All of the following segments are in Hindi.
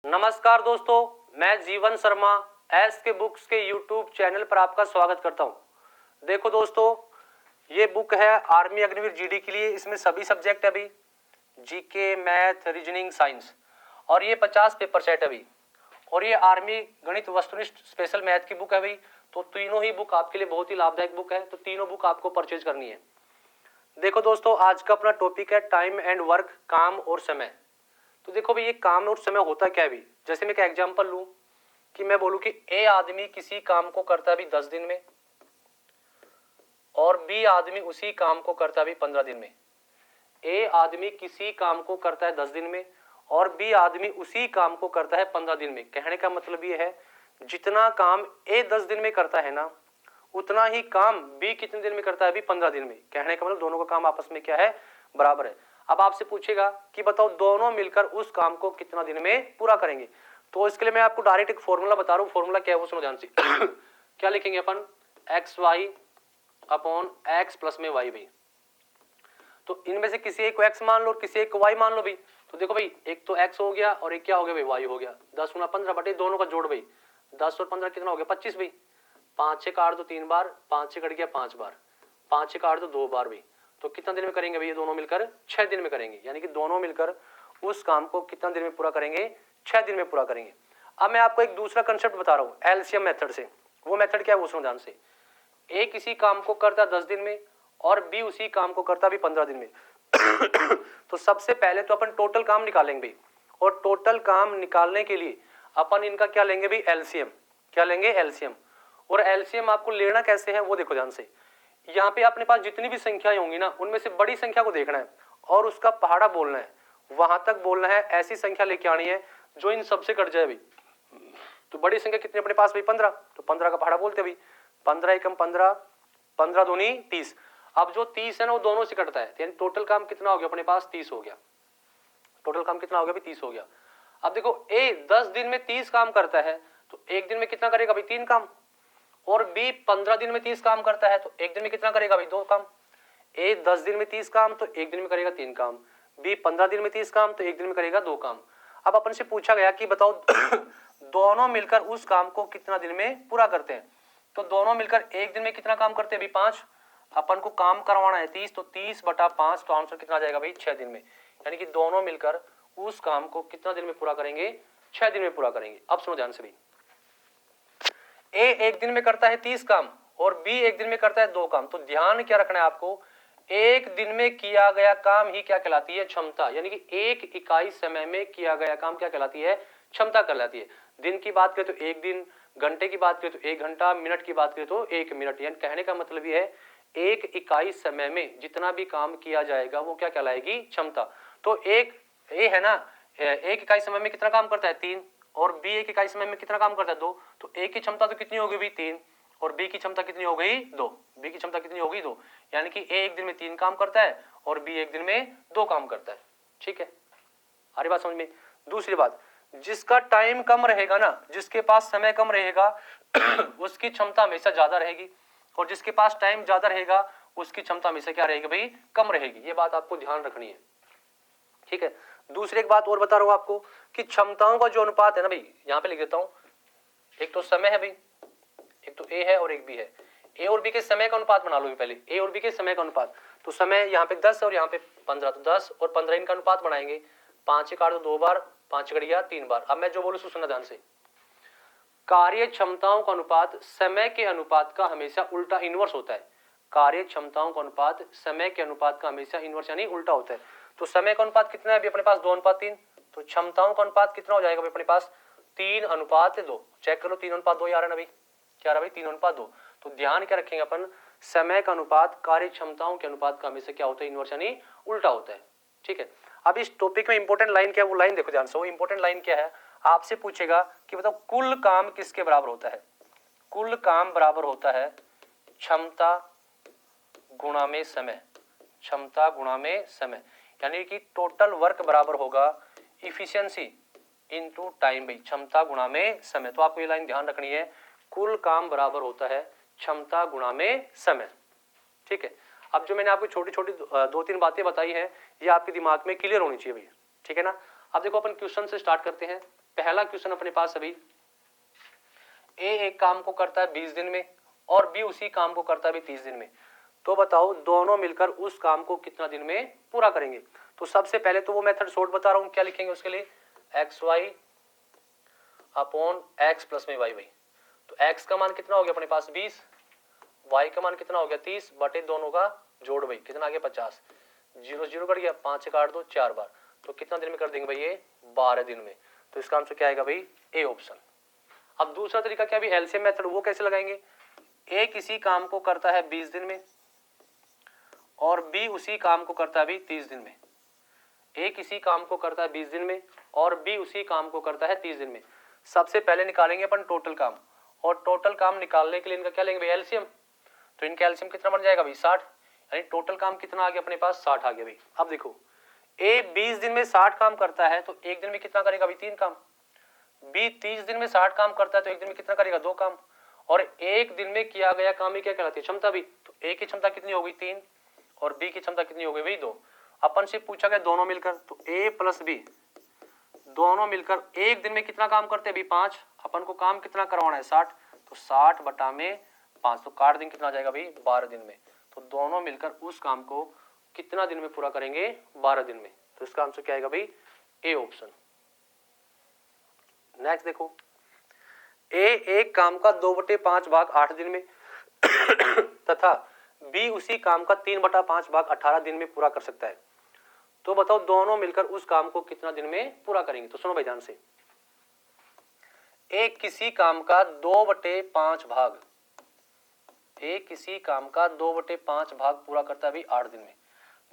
नमस्कार दोस्तों, मैं जीवन शर्मा एस के बुक्स के यूट्यूब चैनल पर आपका स्वागत करता हूं। देखो दोस्तों, ये बुक है आर्मी अग्निवीर जीडी के लिए। इसमें सभी सब्जेक्ट है अभी, जीके, मैथ, रीजनिंग, साइंस, और ये 50 पेपर सेट है अभी। और ये आर्मी गणित वस्तुनिष्ठ स्पेशल मैथ की बुक है भाई। तो तीनों ही बुक आपके लिए बहुत ही लाभदायक बुक है, तो तीनों बुक आपको परचेज करनी है। देखो दोस्तों, आज का अपना टॉपिक है टाइम एंड वर्क, काम और समय। तो देखो भाई, ये काम और समय होता क्या है भी। जैसे मैं एक एग्जांपल लूं कि मैं बोलूं कि ए आदमी किसी काम को करता है भी 10 दिन में, और बी आदमी उसी काम को करता है भी 15 दिन में। ए आदमी किसी काम को करता है 10 दिन में और बी आदमी उसी काम को करता है 15 दिन में। कहने का मतलब ये है, जितना काम ए 10 दिन में करता है ना, उतना ही काम बी कितने दिन में करता है भी 15 दिन में। कहने का मतलब दोनों का काम आपस में क्या है, बराबर है। अब आपसे पूछेगा कि बताओ दोनों मिलकर उस काम को कितना दिन में पूरा करेंगे। तो इसके लिए मैं आपको डायरेक्ट एक फॉर्मूला बता रहा हूं। फॉर्मूला क्या है वो सुनो ध्यान से। क्या लिखेंगे अपन, x y upon x plus में वाई भाई। तो इनमें से किसी एक को x मान लो और किसी एक को y मान लो भाई। तो देखो भाई, एक तो x हो गया और एक क्या हो गया भाई, y हो गया। 10 गुना 15 बटे दोनों का जोड़ भाई, 10 और 15 कितना हो गया, 25 भाई। 5 से काट दो 3 बार, 5 से कट गया 5 बार, 5 से काट दो 2 बार भाई। तो कितना दिन में करेंगे भाई, ये दोनों मिलकर 6 दिन में करेंगे। यानी कि दोनों मिलकर उस काम को कितना दिन में पूरा करेंगे, 6 दिन में पूरा करेंगे। अब मैं आपको एक दूसरा कंसेप्ट बता रहा हूँ एलसीएम मेथड से। वो मेथड क्या है वो सुनो ध्यान से। ए किसी काम को करता है 10 दिन में और बी उसी काम को करता भी 15 दिन में। तो सबसे पहले तो अपन टोटल काम निकालेंगे भाई, और टोटल काम निकालने के लिए अपन इनका क्या लेंगे भाई, एलसीएम। क्या लेंगे, एलसीएम। और एलसीएम आपको लेना कैसे है वो देखो ध्यान से। यहाँ पे अपने पास जितनी भी संख्याएं होंगी ना, उनमें से बड़ी संख्या को देखना है और उसका पहाड़ा बोलना है, वहां तक बोलना है। ऐसी संख्या लेके आनी है जो इन सबसे कट जाए भाई। तो बड़ी संख्या कितनी अपने पास भाई, 15। तो 15 का पहाड़ा बोलते भाई, 15 एकम 15, 15 दूनी 30। अब जो 30 है ना वो दोनों से कटता है, यानी टोटल काम कितना हो गया अपने पास, 30 हो गया। टोटल काम कितना हो गया भाई, 30 हो गया। अब देखो, ए 10 दिन में 30 काम करता है तो एक दिन में कितना करेगा भाई, 3 काम। और बी 15 दिन में 30 काम करता है तो एक दिन में कितना करेगा भाई, 2 काम। ए 10 दिन में 30 काम तो एक दिन में करेगा 3 काम। बी 15 दिन में 30 काम तो एक दिन में करेगा 2 काम। अब अपन से पूछा गया कि बताओ दोनों मिलकर उस काम को कितना दिन में पूरा करते हैं। तो दोनों मिलकर एक दिन में कितना काम करते हैं भाई, 5। अपन को काम करवाना है 30, तो 30 बटा 5, तो आंसर कितना आ जाएगा भाई, 6 दिन में। यानी कि दोनों मिलकर उस काम को कितना दिन में पूरा करेंगे, 6 दिन में पूरा करेंगे। अब सुनो ध्यान से भाई, ए एक दिन में करता है 30 काम और बी एक दिन में करता है 2 काम। तो ध्यान क्या रखना है आपको, एक दिन में किया गया काम ही क्या कहलाती है, क्षमता। यानी कि एक इकाई समय में किया गया काम क्या कहलाती है, क्षमता कहलाती है। दिन की बात करें तो एक दिन, घंटे की बात करें तो 1 घंटा, मिनट की बात करें तो 1 मिनट। यानी कहने का मतलब ये है, एक इकाई समय में जितना भी काम किया जाएगा वो क्या कहलाएगी, क्षमता। तो एक ए है ना, एक इकाई समय में कितना काम करता है, 3, और बी एक इकाई समय में कितना काम करता है, 2। तो ए की क्षमता तो कितनी होगी भाई, 3, और बी की क्षमता कितनी हो गई, 2। बी की क्षमता कितनी होगी, 2। यानी कि ए एक दिन में 3 काम करता है और बी एक दिन में 2 काम करता है। ठीक है, आ रही बात समझ में। दूसरी बात, जिसका टाइम कम रहेगा ना, जिसके पास समय कम रहेगा उसकी क्षमता हमेशा ज्यादा रहेगी, और जिसके पास टाइम ज्यादा रहेगा उसकी क्षमता हमेशा क्या रहेगी भाई, कम रहेगी। ये बात आपको ध्यान रखनी है। ठीक है, दूसरी एक बात और बता रहा हूं आपको कि क्षमताओं का जो अनुपात है ना भाई, यहां पे लिख देता हूं। एक तो समय है भाई, एक तो ए है और एक बी है। ए और बी के समय का अनुपात बना लो पहले, ए और बी के समय का अनुपात। तो समय यहाँ पे 10 और यहाँ पे 15, तो 10 और 15 इनका अनुपात बनाएंगे। 5 से काट दो 2 बार, 5 कट गया 3 बार। अब मैं जो बोलूं सुनना ध्यान से। कार्य क्षमताओं का अनुपात समय के अनुपात का हमेशा उल्टा इनवर्स होता है। कार्य क्षमताओं का अनुपात समय के अनुपात का हमेशा इनवर्स यानी उल्टा होता है। तो समय का अनुपात कितना है अभी अपने पास, 2:3। तो क्षमताओं का अनुपात कितना हो जाएगा अभी अपने पास, 3:2। चेक करो 3:2 आ रहा है ना भाई, क्या रहा भाई, 3:2। तो ध्यान क्या रखेंगे अपन, समय का अनुपात कार्य क्षमताओं के अनुपात का हमेशा क्या होता है, इनवर्स यानी उल्टा होता है। ठीक है, अब इस टॉपिक में इंपॉर्टेंट लाइन क्या है वो लाइन देखो ध्यान से। वो इंपॉर्टेंट लाइन क्या है, आपसे पूछेगा कि बताओ कुल काम किसके बराबर होता है। कुल काम बराबर होता है क्षमता गुणा में समय, क्षमता गुणा में समय। यानी कि टोटल वर्क बराबर होगा इफिशियंसी इनटू टाइम भाई, क्षमता गुणा में समय। तो आपको ये लाइन ध्यान रखनी है, कुल काम बराबर होता है क्षमता गुणा में समय। ठीक है, अब जो मैंने आपको छोटी छोटी 2-3 बातें बताई हैं, ये आपके दिमाग में क्लियर होनी चाहिए भैया। ठीक है ना। अब देखो अपन क्वेश्चन से स्टार्ट करते हैं। पहला क्वेश्चन अपने पास अभी, ए एक काम को करता है 20 दिन में और बी उसी काम को करता है भी 30 दिन में, तो बताओ दोनों मिलकर उस काम को कितना दिन में पूरा करेंगे। तो सबसे पहले तो वो मेथड शॉर्ट बता रहा हूं, क्या लिखेंगे उसके लिए, x y upon x plus में वाई वाई। तो एक्स का मान कितना हो गया अपने पास 20, वाई का मान कितना हो गया 30 बटे दोनों का जोड़ भाई कितना आ गया 50, 0 0 कट गया, 5 से काट दो 4 बार, तो कितना दिन में कर देंगे भाई ये 12 दिन में। तो इसका आंसर क्या आएगा भाई ए ऑप्शन। अब दूसरा तरीका क्या भी एलसीएम मेथड, वो कैसे लगाएंगे, ए किसी काम को करता है 20 दिन में और बी उसी काम को करता है भी 30 दिन में। ए किसी काम को करता है 20 दिन में और बी उसी काम को करता है 30 दिन में। सबसे पहले निकालेंगे अपन टोटल काम, और टोटल काम निकालने के लिए इनका क्या लेंगे भाई एलसीएम। तो इनका एलसीएम कितना बन जाएगा भाई 60, यानी टोटल काम कितना आ गया अपने पास 60 आ गया भाई। अब देखो ए 20 दिन में 60 काम करता है तो एक दिन में कितना करेगा भाई 3 काम, बी 30 दिन में 60 काम करता है तो एक दिन में कितना करेगा 2 काम, और एक दिन में किया गया काम ही क्या कहलाती है क्षमता भी। तो ए की क्षमता कितनी हो गई 3 और बी की क्षमता कितनी हो गई भाई 2। अपन से पूछा गया दोनों मिलकर, तो ए प्लस बी दोनों मिलकर एक दिन में कितना काम करते हैं भाई 5, अपन को काम कितना करवाना है 60, तो 60 बटा में 5, तो काट दिन कितना आ जाएगा भाई 12 दिन में। तो दोनों मिलकर उस काम को कितना दिन में पूरा करेंगे 12 दिन में। तो इसका आंसर क्या आएगा भाई ए ऑप्शन। नेक्स्ट देखो, ए एक काम का 2/5 भाग 8 दिन में तथा बी उसी काम का 3/5 भाग 18 दिन में पूरा कर सकता है, तो बताओ दोनों मिलकर उस काम को कितना दिन में पूरा करेंगे। तो सुनो भाई ध्यान से, ए किसी काम का 2/5 भाग, ए किसी काम का 2/5 भाग पूरा करता है भाई 8 दिन में।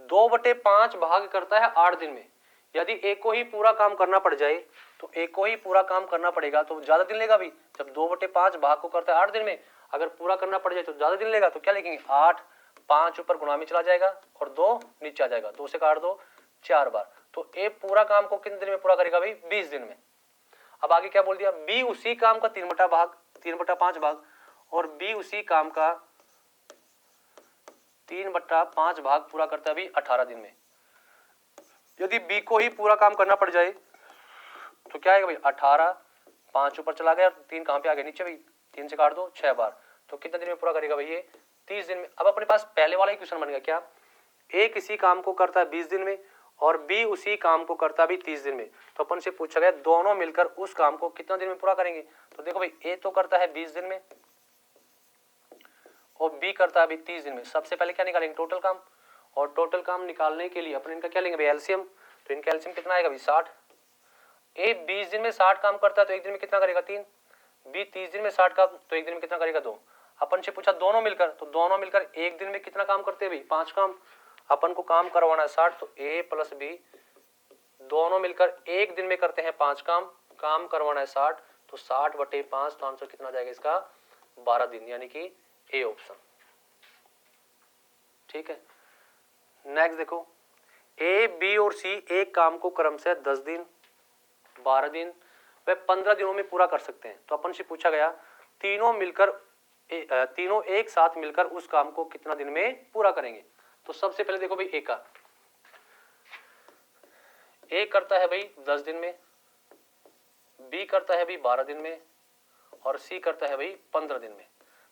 2/5 भाग करता है 8 दिन में, यदि एक को ही पूरा काम करना पड़ जाए तो एक को ही पूरा काम करना पड़ेगा तो ज्यादा दिन लेगा भी। जब 2/5 भाग को करता है 8 दिन में, अगर पूरा करना पड़ जाए तो ज्यादा दिन लेगा। तो क्या लिखेंगे 8, 5 ऊपर गुणा में चला जाएगा और 2 नीचे आ जाएगा, 2 से काट दो 4 बार। तो ए पूरा काम को कितने दिन में पूरा करेगा भाई 20 दिन में। अब आगे क्या बोल दिया, बी उसी काम का 3/5 भाग और बी उसी काम का 3/5 भाग पूरा करता है भाई 18 दिन में। यदि बी को ही पूरा काम करना पड़ जाए तो क्या आएगा भाई 18, 5 ऊपर चला गया, 3 कहां पे आ गया नीचे भाई, 3 से काट दो 6 बार, तो कितने दिन में पूरा करेगा भाई ये 30 दिन में। अब अपने पास पहले वाला ही क्वेश्चन बन गया, क्या ए किसी काम को करता है 20 दिन में और बी उसी काम को करता है भी 30 दिन में, तो अपन से पूछा गया दोनों मिलकर उस काम को कितना दिन में पूरा करेंगे। तो देखो भाई ए तो करता है 20 दिन में और बी करता है भी 30 दिन में। सबसे पहले क्या निकालेंगे टोटल काम, और टोटल काम निकालने के लिए अपन इनका क्या लेंगे भाई एलसीएम। तो इनका एलसीएम कितना आएगा भाई 60। ए 20 दिन में 60 काम करता है तो एक दिन में कितना करेगा 3, बी 30 दिन में 60 काम तो एक दिन में कितना करेगा 2। अपन से पूछा दोनों मिलकर, तो दोनों मिलकर एक दिन में कितना काम करते हैं भाई 5 काम, अपन को काम करवाना है 60, तो ए प्लस बी दोनों मिलकर एक दिन में करते हैं 5 काम, काम करवाना है 60, तो 60/5, तो आंसर कितना जाएगा इसका 12 दिन, यानी कि ए ऑप्शन। ठीक है, नेक्स्ट देखो, ए बी और सी एक काम को क्रमशः 10 दिन 12 दिन व 15 दिनों में पूरा कर सकते हैं। तो अपन से पूछा गया तीनों एक साथ मिलकर उस काम को कितना दिन में पूरा करेंगे। तो सबसे पहले देखो भाई ए करता है भाई 10 दिन में, बी करता है भाई 12 दिन में और सी करता है भाई 15 दिन में।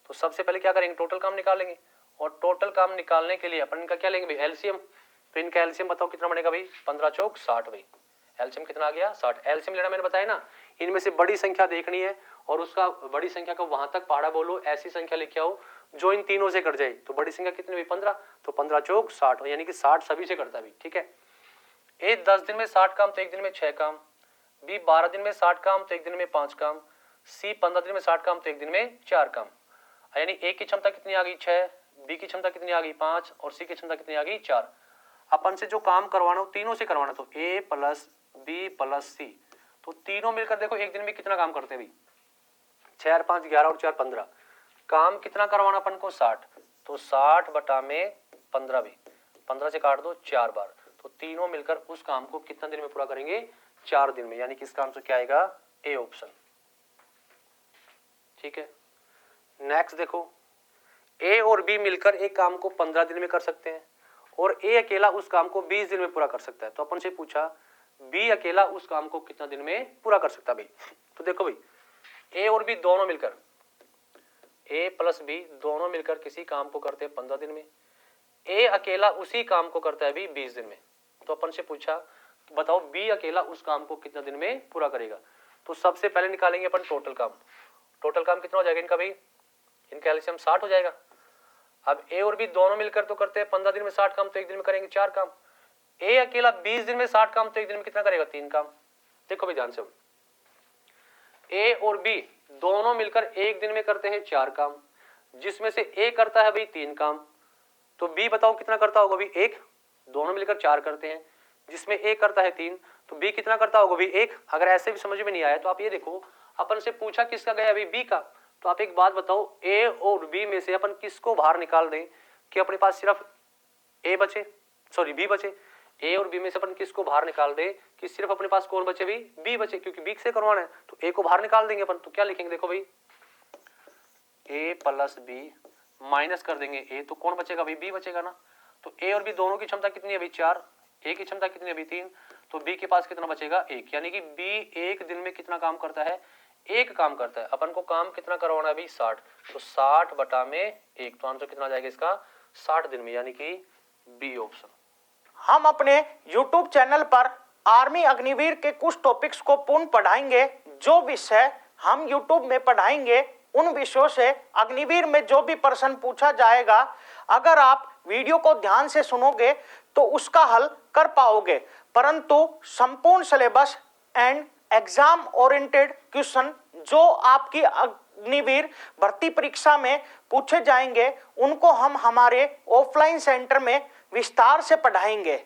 तो सबसे पहले क्या करेंगे टोटल काम निकालेंगे, और टोटल काम निकालने के लिए अपन इनका क्या लेंगे भाई एलसीएम। तो इनका एलसीएम बताओ कितना बनेगा भाई 15 चौक 60 भाई, एलसीएम कितना आ गया 60। एलसीएम लेना मैंने बताया ना, इनमें से बड़ी संख्या देखनी है और उसका बड़ी संख्या को वहां तक पहाड़ा बोलो, ऐसी संख्या लिखे आओ जो इन तीनों से कट जाए। तो बड़ी संख्या कितनी हुई 15, तो 15 चौक 60, यानी कि 60 सभी से कटता भी। ठीक है, ए 10 दिन में 60 काम तो एक दिन में 6 काम, बी 12 दिन में 60 काम तो एक दिन में 5 काम, सी 15 दिन में 60 काम तो एक दिन में 4 काम। यानी ए की क्षमता कितनी आ गई 6, बी की क्षमता कितनी आ गई 5 और सी की क्षमता कितनी आ गई 4। अपन से जो काम करवाना हो तीनों से करवाना, तो ए प्लस बी प्लस सी, तो तीनों मिलकर देखो एक दिन में कितना काम करते हैं भाई 6 और 5 11 और 4 15, काम कितना करवाना अपन को 60, तो 60 बटा में 15 भी, 15 से काट दो 4 बार, तो तीनों मिलकर उस काम को कितना दिन में पूरा करेंगे 4 दिन में, यानी कि इसका आंसर क्या आएगा ए ऑप्शन। ठीक है, नेक्स्ट देखो, ए और बी मिलकर एक काम को 15 दिन में कर सकते हैं और ए अकेला उस काम को 20 दिन में पूरा कर सकता है। तो अपन से पूछा बी अकेला उस काम को कितना दिन में पूरा कर सकता है भाई। तो देखो भाई, ए और बी दोनों मिलकर, ए प्लस बी दोनों मिलकर किसी काम को करते हैं 15 दिन में, ए अकेला उसी काम को करता है भी 20 दिन में। तो अपन से पूछा बताओ बी अकेला उस काम को कितना दिन में पूरा करेगा। तो सबसे पहले निकालेंगे अपन टोटल काम। टोटल काम कितना हो जाएगा इनका भाई, इनका एलसीएम 60 हो जाएगा। अब ए और बी दोनों मिलकर तो करते हैं 15 दिन में 60 काम, तो एक दिन में करेंगे 4 काम। ए अकेला 20 दिन में 60 काम, तो एक दिन में कितना करेगा 3 काम। देखो भाई ध्यान से, ए और बी दोनों मिलकर एक दिन में करते हैं 4 काम, जिसमें से ए करता है भाई 3 काम, तो बी बताओ कितना करता होगा भाई 1। दोनों मिलकर 4 करते हैं, जिसमें ए करता है 3, तो बी कितना करता होगा भाई 1। अगर ऐसे भी समझ में नहीं आया तो आप ये देखो, अपन से पूछा किसका गया अभी बी का, तो आप एक बात बताओ ए और बी में से अपन किसको बाहर निकाल दें कि अपने पास सिर्फ ए बचे, सॉरी बी बचे। ए और बी में से अपन किसको बाहर निकाल दे कि सिर्फ अपने पास कौन बचे भी बी बचे, क्योंकि बी से करवाना है तो ए को बाहर निकाल देंगे अपन। तो क्या लिखेंगे देखो भाई, ए प्लस बी माइनस कर देंगे ए, तो कौन बचेगा भाई बी बचेगा ना। तो ए और बी दोनों की क्षमता कितनी है भाई 4, ए की क्षमता कितनी है भाई 3, तो बी के पास कितना बचेगा 1। यानी कि बी एक दिन में कितना काम करता है, एक काम करता है। अपन को काम कितना करवाना है भाई 60, तो 60 बटा में 1, तो आंसर कितना आ जाएगा इसका 60 दिन में, यानी कि बी ऑप्शन। हम अपने YouTube चैनल पर आर्मी अग्निवीर के कुछ टॉपिक्स को पूर्ण पढ़ाएंगे। जो विषय हम YouTube में पढ़ाएंगे उन विषयों से अग्निवीर में जो भी प्रश्न पूछा जाएगा, अगर आप वीडियो को ध्यान से सुनोगे तो उसका हल कर पाओगे। परंतु संपूर्ण syllabus and exam oriented question जो आपकी अग्निवीर भर्ती परीक्षा में पूछे जाएंगे, उनको हम हमारे ऑफलाइन सेंटर में विस्तार से पढ़ाएंगे।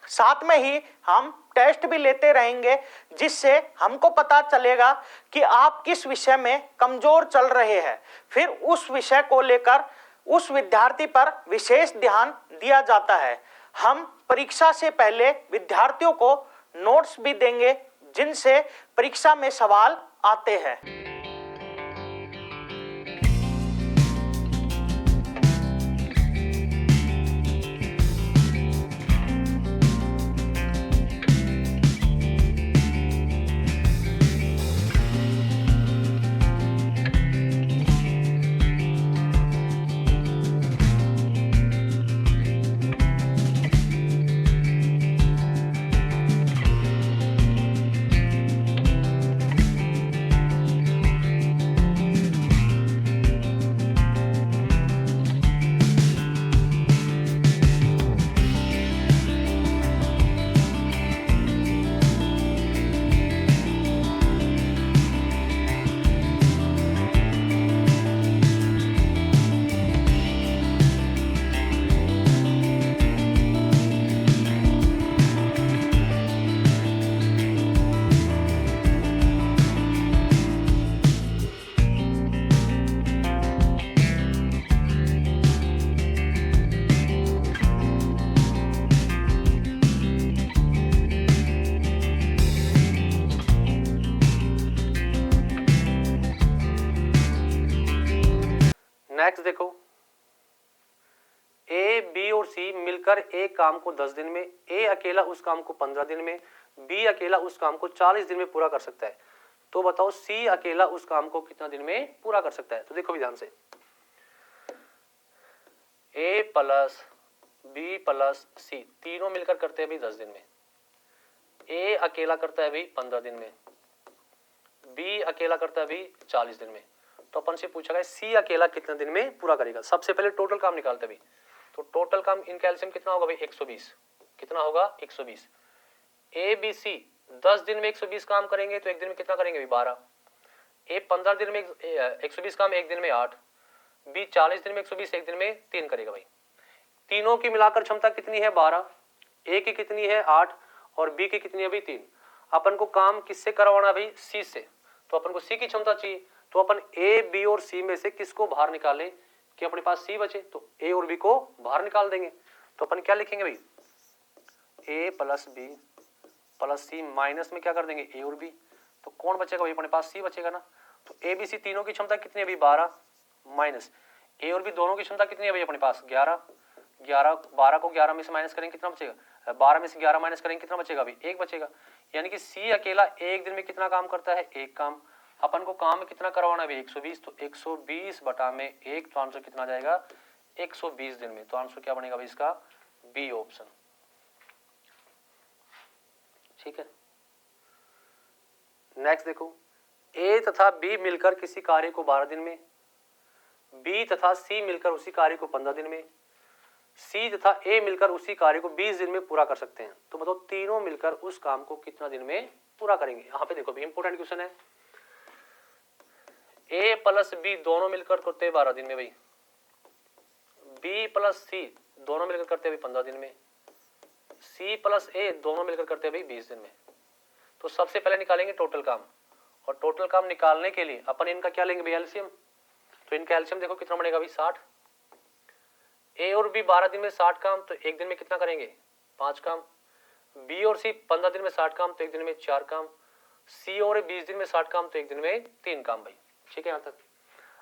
साथ में ही हम टेस्ट भी लेते रहेंगे, जिससे हमको पता चलेगा कि आप किस विषय में कमजोर चल रहे हैं। फिर उस विषय को लेकर उस विद्यार्थी पर विशेष ध्यान दिया जाता है। हम परीक्षा से पहले विद्यार्थियों को नोट्स भी देंगे, जिनसे परीक्षा में सवाल आते हैं। नेक्स्ट देखो, ए बी और सी मिलकर एक काम को 10 दिन में, ए अकेला उस काम को 15 दिन में, बी अकेला उस काम को 40 दिन में पूरा कर सकता है। तो बताओ सी अकेला उस काम को कितना दिन में पूरा कर सकता है। तो देखो भी ध्यान से, ए प्लस बी प्लस सी तीनों मिलकर करते हैं भाई 10 दिन में, ए अकेला करता है भाई 15 दिन में, बी अकेला करता है भाई 40 दिन में। तो अपन से पूछा गया सी अकेला कितने दिन में पूरा करेगा। सबसे पहले टोटल काम निकालते भाई, तो टोटल काम इनका एलसीएम कितना होगा भाई 120, कितना होगा 120। ए बी सी 10 दिन में 120 काम करेंगे, तो एक दिन में कितना करेंगे भाई 12। ए 15 दिन में 120 काम, एक दिन में 8। बी 40 दिन में 120, एक दिन में 3 करेगा भाई। तीनों की मिलाकर क्षमता कितनी है 12, ए की कितनी है 8 और बी की कितनी है भाई 3। अपन को काम किससे करवाना भाई सी से, तो अपन को सी की क्षमता चाहिए। तो अपन ए बी और सी में से किसको बाहर निकालें कि अपने पास सी बचे, तो ए और बी को बाहर निकाल देंगे। तो अपन क्या लिखेंगे भाई, ए प्लस बी प्लस सी माइनस में क्या कर देंगे ए और बी, तो कौन बचेगा भाई अपने पास सी बचेगा ना। तो ए बी सी तीनों की क्षमता कितनी है भाई 12 माइनस ए और बी दोनों की क्षमता कितनी है भाई अपने पास 11, 12 को 11 में से माइनस करेंगे कितना बचेगा, 12 में से 11 माइनस करेंगे कितना बचेगा अभी, 1 बचेगा। यानी कि सी अकेला एक दिन में कितना काम करता है, एक काम। अपन को काम कितना करवाना है 120, तो 120 बटा में 1, तो आंसर कितना आ जाएगा 120 दिन में। तो आंसर क्या बनेगा भाई इसका, बी ऑप्शन। ठीक है, नेक्स्ट देखो, ए तथा बी मिलकर किसी कार्य को 12 दिन में, बी तथा सी मिलकर उसी कार्य को 15 दिन में, सी तथा ए मिलकर उसी कार्य को 20 दिन में पूरा कर सकते हैं। तो बताओ तीनों मिलकर उस काम को कितना दिन में पूरा करेंगे। यहाँ पे देखो भी इंपॉर्टेंट क्वेश्चन है, ए प्लस बी दोनों मिलकर करते हैं 12 दिन में भाई, बी प्लस सी दोनों मिलकर करते हैं भाई 15 दिन में, सी प्लस ए दोनों मिलकर करते हैं भाई 20 दिन में। तो सबसे पहले निकालेंगे टोटल काम, और टोटल काम निकालने के लिए अपन इनका क्या लेंगे भाई, एलसीएम। तो इनका एलसीएम देखो कितना बनेगा भाई 60। ए और बी 12 दिन में 60 काम, तो एक दिन में कितना करेंगे 5 काम। बी और सी 15 दिन में 60 काम, तो एक दिन में 4 काम। सी और ए 20 दिन में 60 काम, तो एक दिन में 3 काम भाई। ठीक है, यहाँ तक।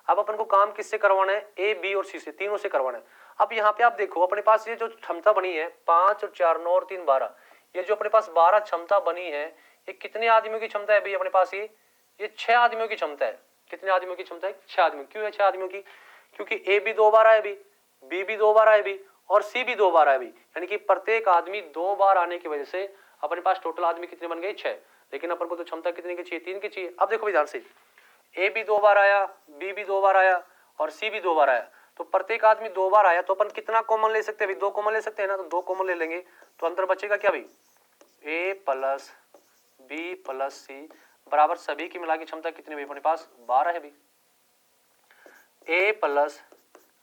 अब अपन को काम किससे करवाना है, ए बी और सी से, तीनों से करवाना है। अब यहाँ पे आप देखो अपने पास ये जो क्षमता बनी है 5 और 4 9 और 3 12, ये जो अपने पास 12 क्षमता बनी है, ये कितने आदमियों की क्षमता है भाई अपने पास, ये 6 आदमियों की क्षमता है। कितने आदमियों की क्षमता है, 6 आदमी। क्यों है 6 आदमियों की, क्योंकि ए भी 2 बार आए भी, बी भी 2 बार आए भी, और सी भी 2 बार आए भी, यानी कि प्रत्येक आदमी 2 बार आने की वजह से अपने पास टोटल आदमी कितने बन गए 6। लेकिन अपन को तो क्षमता कितने की चाहिए, 3 की चाहिए। अब देखो ध्यान से, ए भी 2 बार आया, बी भी 2 बार आया, और सी भी 2 बार आया, तो प्रत्येक आदमी 2 बार आया, तो अपन कितना कॉमन ले सकते हैं भाई, 2 कॉमन ले सकते हैं ना। तो 2 कॉमन ले लेंगे, तो अंतर बचेगा क्या भाई, ए प्लस बी प्लस सी बराबर सभी की मिला की क्षमता कितनी भाई अपने पास 12 है भाई। ए प्लस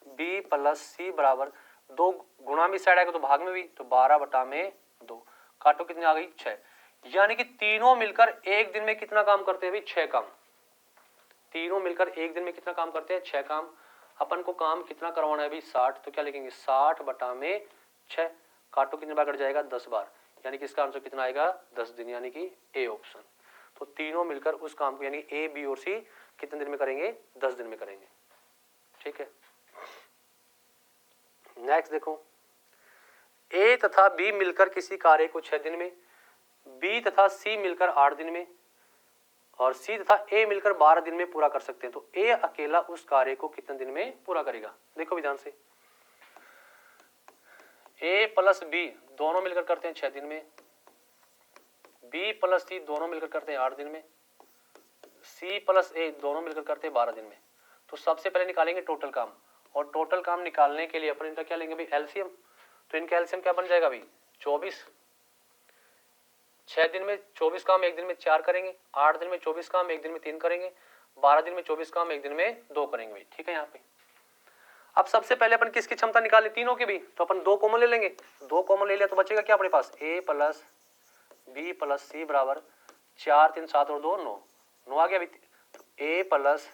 बी प्लस सी बराबर 2 गुणा में साइड आएगा तो भाग में भी, तो 12 बटा में 2, काटो कितनी आ गई 6। यानी कि तीनों मिलकर एक दिन में कितना काम करते हैं भाई 6 काम। तीनों मिलकर एक दिन में कितना काम करते हैं 6 काम। अपन को काम कितना करवाना है भाई 60, तो क्या लिखेंगे 60 बटा में 6, काटो कितनी बार कट जाएगा 10 बार, यानी कि इसका आंसर कितना आएगा 10 दिन, यानी कि ए ऑप्शन। तो तीनों मिलकर उस काम को यानी ए बी और सी कितने दिन में करेंगे 10 दिन में करेंगे। ठीक है, नेक्स्ट देखो, ए तथा बी मिलकर किसी कार्य को 6 दिन में, बी तथा सी मिलकर 8 दिन में, और सी तथा ए मिलकर 12 दिन में पूरा कर सकते हैं। तो ए अकेला उस कार्य को कितने दिन में पूरा करेगा। देखो विधान से, ए प्लस बी दोनों मिलकर करते हैं 6 दिन में, बी प्लस सी दोनों मिलकर करते हैं 8 दिन में, सी प्लस ए दोनों मिलकर करते हैं 12 दिन में। तो सबसे पहले निकालेंगे टोटल काम, और टोटल काम निकालने के लिए अपन इनका क्या लेंगे भाई एलसीएम। तो इनका एलसीएम क्या बन जाएगा भाई 24। 6 दिन में 24 काम, एक दिन में 4 करेंगे, 8 दिन में 24 काम, एक दिन में 3 करेंगे, 12 दिन में 24 काम, एक दिन में 2 करेंगे भाई। ठीक है, यहाँ पे अब सबसे पहले अपन किसकी क्षमता निकाले, तीनों की भी, तो अपन 2 कॉमन ले लेंगे। 2 कॉमन ले लिया तो बचेगा क्या अपने पास, ए प्लस बी प्लस सी बराबर 4 3 7 और 2 9, 9 आ गया भाई। तो ए प्लस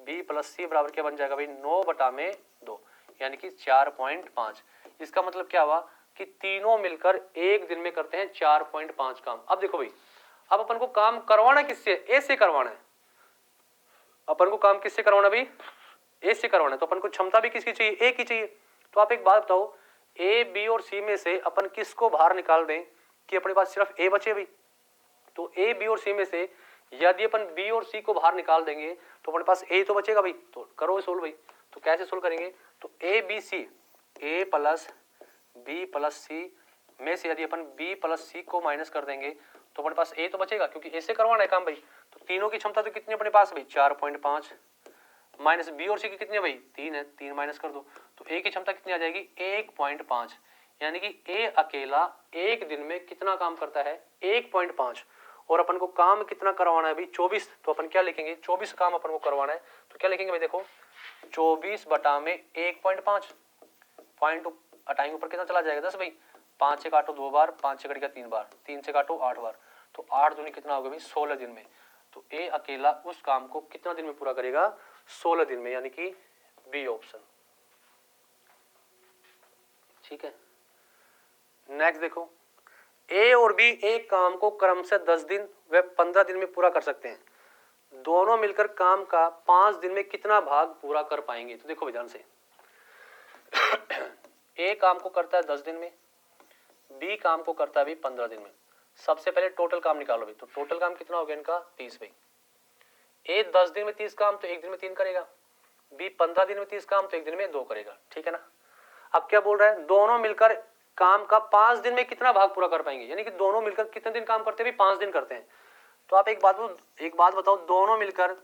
बी प्लस सी बराबर क्या बन जाएगा भाई 9 बटा में 2, यानी कि 4.5। इसका मतलब क्या हुआ कि तीनों मिलकर एक दिन में करते हैं 4.5 काम। अब देखो भाई, अब अपन को काम करवाना किससे, ए से करवाना है। अपन को काम किससे करवाना भाई, ए से करवाना है। तो अपन को क्षमता भी किसकी चाहिए, ए की चाहिए। तो आप एक बात बताओ, ए बी और सी में से अपन किसको बाहर निकाल दें कि अपने पास सिर्फ ए बचे भाई। तो ए बी और सी में से यदि अपन बी और सी को बाहर निकाल देंगे तो अपने पास ए तो बचेगा भाई। तो करो सोल्व भाई। तो कैसे सोल्व करेंगे, तो A B C, A plus B plus C में से यदि अपन बी प्लस सी को माइनस कर देंगे तो अपने पास ए तो बचेगा, क्योंकि ए से करवाना है काम भाई। तो तीनों की क्षमता तो कितनी अपने पास भाई 4.5, माइनस बी और सी की कितनी है भाई 3 है, 3 माइनस कर दो तो ए की क्षमता कितनी आ जाएगी 1.5, यानी कि ए अकेला एक दिन में कितना काम करता है 1.5। और अपन को काम कितना करवाना है भाई 24, तो अपन क्या लिखेंगे 24 काम अपन को करवाना है। तो क्या लिखेंगे भाई, देखो 24 बटा में 1.5, पॉइंट हटाएंगे ऊपर कितना चला जाएगा 10 भाई। 5 से काटो 2 बार, 5 से कटेगा 3 बार, 3 से काटो 8 बार, तो 8 दूनी कितना होगा भाई 16 दिन में। तो ए अकेला उस काम को कितना दिन में पूरा करेगा 16 दिन में, यानी कि बी ऑप्शन। ठीक है, नेक्स्ट देखो, ए और बी एक काम को क्रम से 10 दिन व 15 दिन में पूरा कर सकते हैं। दोनों मिलकर काम का 5 दिन में कितना भाग पूरा कर पाएंगे। तो देखो विधान से ए काम को करता है 10 दिन में, बी काम को करता है भाई 15 दिन में। सबसे पहले टोटल काम निकालो भाई, तो टोटल काम कितना हो गया इनका 30 भाई। ए 10 दिन में 30 काम तो एक दिन में 3 करेगा, बी 15 दिन में 30 काम तो एक दिन में 2 करेगा, ठीक है ना। अब क्या बोल रहा है, दोनों मिलकर काम का 5 दिन में कितना भाग पूरा कर पाएंगे, यानी कि दोनों मिलकर कितने दिन काम करते हैं, 5 दिन करते हैं। तो आप एक बात बताओ, दोनों मिलकर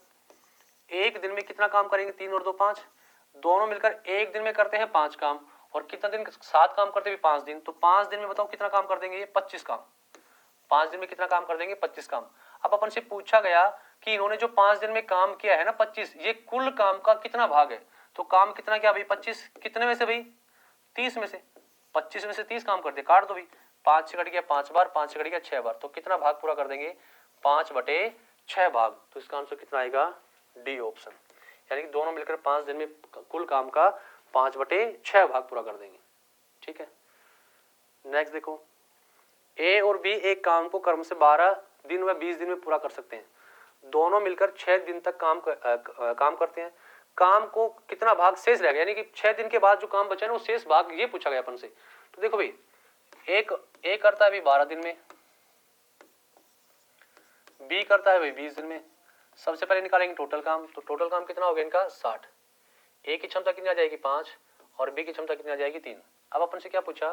एक दिन में कितना काम करेंगे, 3 और 2 5, दोनों मिलकर एक दिन में करते हैं 5 काम, और कितना दिन साथ काम करते हैं 5 दिन, तो 5 दिन में बताओ कितना काम कर देंगे, ये 25 काम। 5 दिन में कितना काम कर देंगे, 25 काम। अब अपन से पूछा गया कि इन्होंने जो 5 दिन में काम किया है ना 25, ये कुल काम का कितना भाग है, तो काम कितना क्या भाई 25, कितने में से भाई 30 में से, 25 में से 30 काम कर दिया, काट दो भाई, 5 से कट गया 5 बार, 5 से कट गया 6 बार, तो कितना भाग पूरा कर देंगे, 5/6 भाग। तो इसका आंसर कितना आएगा, डी ऑप्शन, यानी कि दोनों मिलकर 5 दिन में कुल काम का 5/6 भाग पूरा कर देंगे, ठीक है। नेक्स्ट देखो, ए और बी एक काम को क्रम से 12 दिन व 20 दिन में पूरा कर सकते हैं, दोनों मिलकर 6 दिन तक काम करते हैं, काम को कितना भाग शेष रह गया, यानी कि 6 दिन के बाद जो काम बचा है वो शेष भाग, ये पूछा गया अपन से। तो देखो भाई, एक करता है भाई 12 दिन में, बी करता है भाई 20 दिन में। सबसे पहले निकालेंगे टोटल काम, तो टोटल काम कितना हो गया इनका 60, ए की क्षमता कितनी आ जाएगी 5 और बी की क्षमता कितनी आ जाएगी 3। अब अपन से क्या पूछा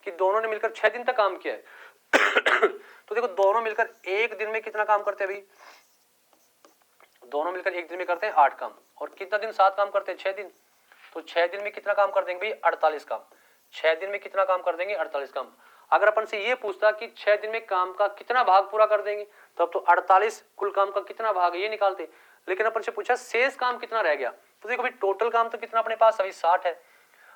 कि दोनों ने मिलकर 6 दिन तक काम किया है तो देखो दोनों मिलकर एक दिन में कितना काम करते हैं भाई, दोनों मिलकर एक दिन में करते हैं 8 काम, और कितना दिन साथ काम करते हैं 6 दिन, तो 6 दिन में कितना काम कर देंगे भाई 48 काम, 6 दिन में कितना काम कर देंगे 48 काम। अगर अपन से ये पूछता कि 6 दिन में काम का कितना भाग पूरा कर देंगे, तो अब तो 48 कुल काम का कितना भाग है ये निकालते, लेकिन अपन से पूछा शेष काम कितना रह गया, तो देखो भाई टोटल काम तो कितना अपने पास अभी 60 है,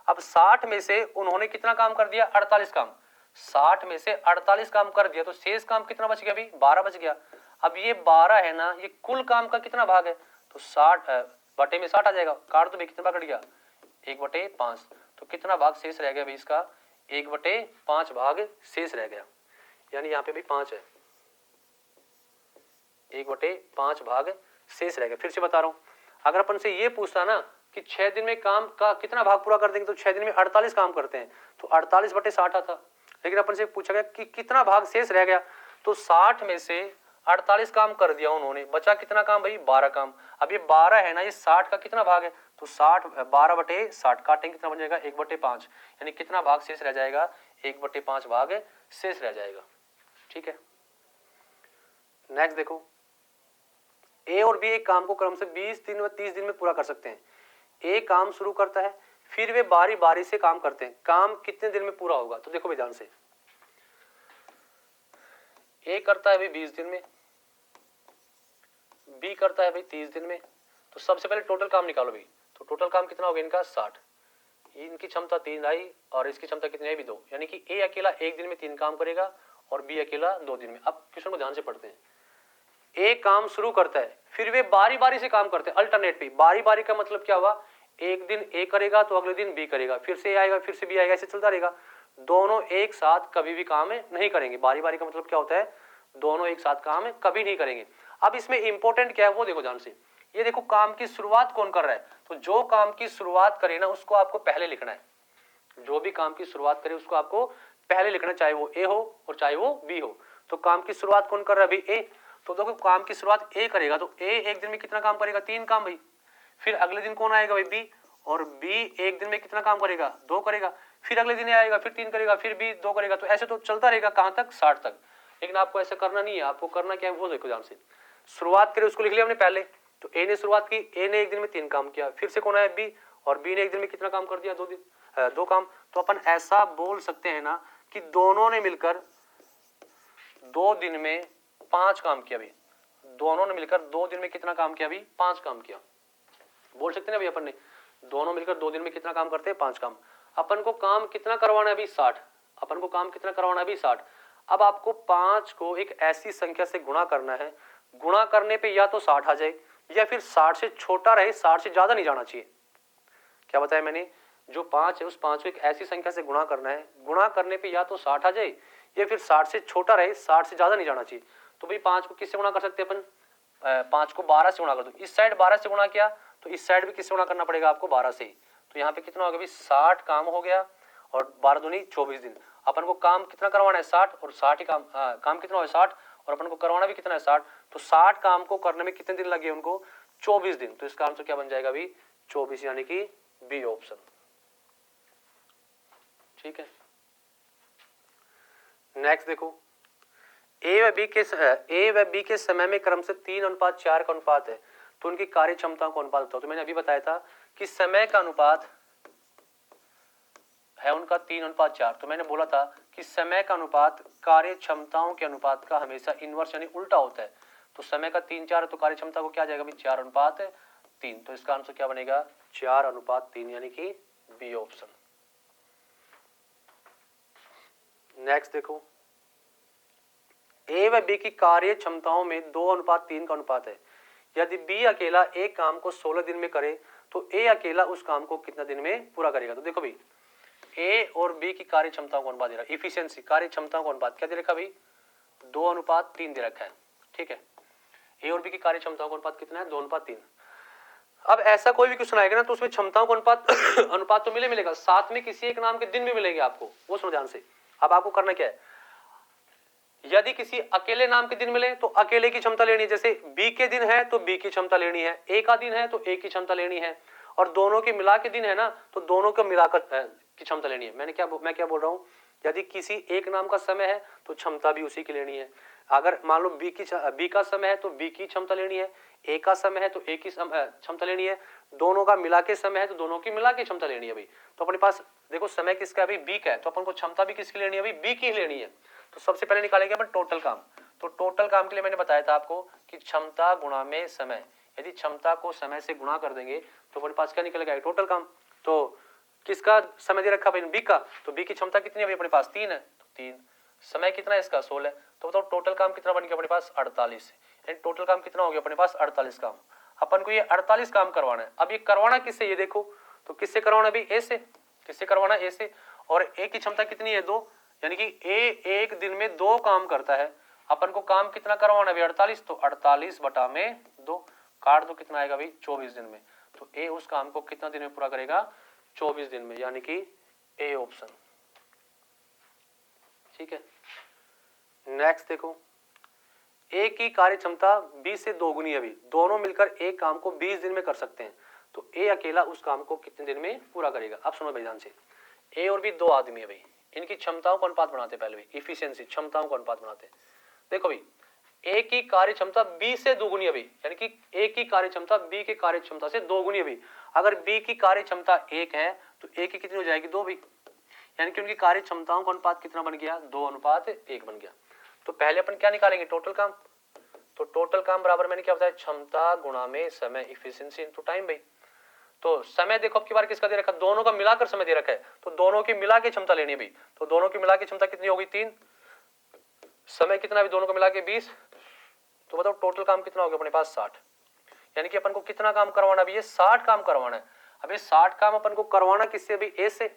अब 60 में से उन्होंने कितना काम कर दिया 48 काम, 60 में से 48 काम कर दिया, तो शेष काम कितना बच गया भाई 12 बच गया। अब ये 12 है ना, ये कुल काम का कितना भाग है, तो 60 बटे में 60 आ जाएगा, काट दो भाई, कितना कट गया 1/5, तो कितना भाग शेष रह गया भाई इसका 1/5 भाग शेष रह गया, यानी यहाँ पे भी 5 है, 1/5 भाग शेष रह गया। फिर से बता रहा हूँ, अगर अपन से ये पूछता ना कि 6 दिन में काम का कितना भाग पूरा कर देंगे, तो 6 दिन में 48 काम करते हैं, तो 48/60 आता, लेकिन अपन से पूछा गया कि कितना भाग शेष रह गया, तो 60 में से 48 काम कर दिया उन्होंने, बचा कितना काम भाई 12 काम। अब ये 12 है ना, ये 60 का कितना भाग है, तो 12/60 काटेंगे कितना बन जाएगा 1/5, यानी कितना भाग शेष रह जाएगा 1/5 भाग शेष रह जाएगा, ठीक है। नेक्स्ट देखो, ए और बी एक काम को क्रम से 20 दिन व 30 दिन में पूरा कर सकते हैं। ए काम शुरू करता है, फिर वे बारी बारी से काम करते हैं, काम कितने दिन में पूरा होगा, तो देखो भाई ध्यान से, ए करता है भाई 20 दिन में, बी करता है भाई 30 दिन में, तो सबसे पहले टोटल काम निकालो भाई, तो टोटल काम कितना हो गया इनका 60, इनकी क्षमता 3 आई और इसकी क्षमता कितनी आई भी 2, यानी कि ए अकेला एक दिन में 3 काम करेगा और बी अकेला 2 दिन में। अब क्वेश्चन को ध्यान से पढ़ते हैं, ए काम शुरू करता है, फिर वे बारी बारी से काम करते हैं, अल्टरनेट पे, बारी बारी का मतलब क्या हुआ, एक दिन ए करेगा तो अगले दिन बी करेगा, फिर से ए आएगा फिर से बी आएगा, ऐसे चलता रहेगा, दोनों एक साथ कभी भी काम नहीं करेंगे। बारी बारी का मतलब क्या होता है, दोनों एक साथ काम कभी नहीं करेंगे। अब इसमें इंपॉर्टेंट क्या है वो देखो ध्यान से, ये देखो काम की शुरुआत कौन कर रहा है, तो जो काम की शुरुआत करे ना उसको आपको पहले लिखना है, जो भी काम की शुरुआत करे उसको आपको पहले लिखना, चाहे वो ए हो और चाहे वो बी हो। तो काम की शुरुआत कौन कर रहा है भाई ए, तो देखो काम की शुरुआत ए करेगा, तो ए एक दिन में कितना काम करेगा 3 काम भाई, फिर अगले दिन कौन आएगा भाई बी, और बी एक दिन में कितना काम करेगा 2 करेगा, फिर अगले दिन आएगा फिर 3 करेगा, फिर बी 2 करेगा, तो ऐसे तो चलता रहेगा कहां तक 60 तक। लेकिन आपको ऐसा करना नहीं है, आपको करना क्या है वो देखो ध्यान से, शुरुआत करे उसको लिख लिया हमने पहले, तो ए ने शुरुआत की, ए ने एक दिन में 3 काम किया, फिर से कौन आया बी, और बी ने एक दिन में कितना काम कर दिया 2 काम। तो अपन ऐसा बोल सकते हैं ना कि दोनों ने मिलकर 2 दिन में 5 काम किया भाई, दोनों ने मिलकर 2 दिन में कितना काम किया भाई 5 काम किया, बोल सकते हैं ना भाई अपन ने, दोनों मिलकर 2 दिन में कितना काम करते हैं 5 काम। अपन को काम कितना करवाना है अभी 60, अपन को काम कितना करवाना है अभी 60। अब आपको 5 को एक ऐसी संख्या से गुणा करना है, गुणा करने पे या तो 60 आ जाए या फिर 60 से छोटा रहे, 60 से ज्यादा नहीं जाना चाहिए। क्या बताया मैंने, जो 5 है उस 5 को एक ऐसी संख्या से गुणा करना है, गुणा करने पे या तो 60 आ जाए या फिर 60 से छोटा रहे, 60 से ज्यादा नहीं जाना चाहिए। तो भाई 5 को किससे गुणा कर सकते हैं अपन, 5 को 12 से गुणा कर दो, इस साइड 12 से गुणा किया तो इस साइड भी किससे गुणा करना पड़ेगा आपको 12 से, तो यहाँ पे कितना हो गया भाई 60 काम हो गया, और 12 दूनी 24 दिन। अपन को काम कितना करवाना है 60, और 60 ही काम कितना है 60, और अपन को करवाना भी कितना है 60, तो 60 काम को करने में कितने दिन लगे उनको 24 दिन। तो इसका आंसर क्या बन जाएगा अभी 24, यानी कि बी ऑप्शन। ठीक है, नेक्स्ट देखो, ए व बी के समय में क्रम से 3:4 का अनुपात है, तो उनकी कार्य क्षमता का अनुपात बताओ। तो मैंने अभी बताया था कि समय का अनुपात है उनका 3:4, तो मैंने बोला था कि समय का अनुपात कार्य क्षमताओं के अनुपात का हमेशा इनवर्स यानी उल्टा होता है। तो समय का 3:4 तो कार्य क्षमता को क्या जाएगा भाई 4:3। तो इसका आंसर क्या बनेगा 4:3, यानी कि बी ऑप्शन। नेक्स्ट देखो, ए व बी की कार्य क्षमताओं में 2:3 का अनुपात है। यदि बी अकेला एक काम को 16 दिन में करे तो ए अकेला उस काम को कितना दिन में पूरा करेगा। तो देखो भाई ए और बी की कार्य क्षमताओं का अनुपात दे रहा है, इफिशियंसी कार्य क्षमताओं का अनुपात क्या दे रखा भाई 2:3 दे रखा है। ठीक है, ए और बी की कार्य क्षमताओं का अनुपात कितना है 2:3। अब ऐसा कोई भी क्वेश्चन आएगा ना तो उसमें क्षमताओं का अनुपात तो मिलेगा, साथ में किसी एक नाम के दिन भी मिलेंगे आपको, वो सुनो ध्यान से। अब आपको करना क्या है, यदि किसी अकेले नाम के दिन मिले तो अकेले की क्षमता लेनी है, जैसे बी के दिन है तो बी की क्षमता लेनी है, ए का दिन है तो ए की क्षमता लेनी है, और दोनों के मिला के दिन है ना तो दोनों को मिलाकर की क्षमता लेनी है। मैं क्या बोल रहा हूँ, यदि किसी एक नाम का समय है तो क्षमता भी उसी की लेनी है। अगर मान लो बी का समय है तो बी की क्षमता लेनी है, ए का समय है तो ए की क्षमता लेनी है, दोनों का मिला के समय है तो दोनों की मिला के क्षमता लेनी है भाई। तो अपने पास देखो समय किसका है भाई बी का है, तो अपन को क्षमता भी किसकी लेनी है भाई बी की लेनी है। तो सबसे पहले निकालेंगे अपन टोटल काम। तो टोटल काम के लिए मैंने बताया था आपको कि क्षमता गुणा में समय, यदि क्षमता को समय से गुणा कर देंगे तो अपने पास क्या निकलेगा टोटल काम। तो किसका समय दे रखा भाई बी का, तो बी की क्षमता कितनी है अपने पास 3 है, तो 3, समय कितना है इसका 16, तो बताओ टोटल काम कितना बन गया अपने पास 48। यानी टोटल काम कितना हो गया अपने पास 48 काम। अपन को ये 48 काम करवाना है। अब ये करवाना किससे, ये देखो तो किससे करवाना भी ए से, किससे करवाना ए से, और ए की क्षमता कितनी है 2, यानी कि ए एक दिन में 2 काम करता है। अपन को काम कितना करवाना है 48, तो 48/2 काट दो कितना आएगा भाई 24 दिन में। तो ए उस काम को कितना दिन में पूरा करेगा 24 दिन में, यानी कि ए ऑप्शन। ठीक है, नेक्स्ट देखो, ए की कार्य क्षमता 20 से 2 गुनी है, अभी दोनों मिलकर एक काम को 20 दिन में कर सकते हैं, तो ए अकेला उस काम को कितने दिन में पूरा करेगा। अब सुनो भाई ध्यान से, ए और बी 2 आदमी है भाई, इनकी क्षमताओं का अनुपात बनाते पहले भाई, इफिशियंसी क्षमताओं का अनुपात बनाते। देखो भाई ए की कार्य क्षमता बी से 2 गुनी है भाई, यानी कि ए की कार्य क्षमता बी की कार्य क्षमता से 2 गुनी है भाई। अगर बी की कार्य क्षमता 1 है तो ए की कितनी हो जाएगी 2 भाई, यानी कि उनकी कार्य क्षमताओं का अनुपात कितना बन गया 2:1 बन गया। तो पहले अपन क्या निकालेंगे टोटल काम, तो टोटल काम बराबर मैंने क्या बताया क्षमता गुणा में समय, इफिशियंसी इनटू टाइम भाई। तो समय देखो अब की बार किसका दे रखा, दोनों का मिलाकर समय दे रखा है, तो दोनों की मिला के क्षमता लेनी है भाई। तो दोनों की मिला के क्षमता कितनी होगी 3, समय कितना भी दोनों को मिला के 20, तो बताओ टोटल काम कितना हो गया अपने पास 60। यानी कि अपन को कितना काम करवाना है, ये 60 काम करवाना है। अब ये 60 काम अपन को करवाना किससे अभी ए से,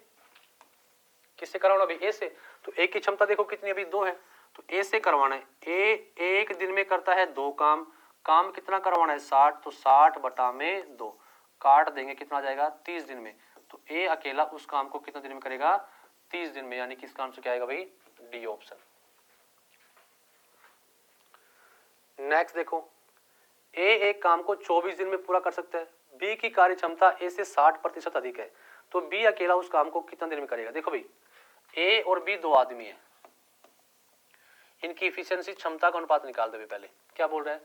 किससे करवाना अभी ए से, तो ए की क्षमता देखो कितनी अभी 2 है, तो ए से करवाना है। ए एक दिन में करता है 2 काम, काम कितना करवाना है 60, तो 60/2 काट देंगे कितना आ जाएगा 30 दिन में। तो ए अकेला उस काम को कितना दिन में करेगा 30 दिन में, यानी कि इसका आंसर क्या आएगा भाई डी ऑप्शन। नेक्स्ट देखो, ए एक काम को 24 दिन में पूरा कर सकता है, बी की कार्य क्षमता ए से 60% अधिक है, तो बी अकेला उस काम को कितना दिन में करेगा। देखो भाई ए और बी 2 आदमी है, इनकी इफिशियंसी क्षमता का अनुपात निकाल दे पहले। क्या बोल रहा है,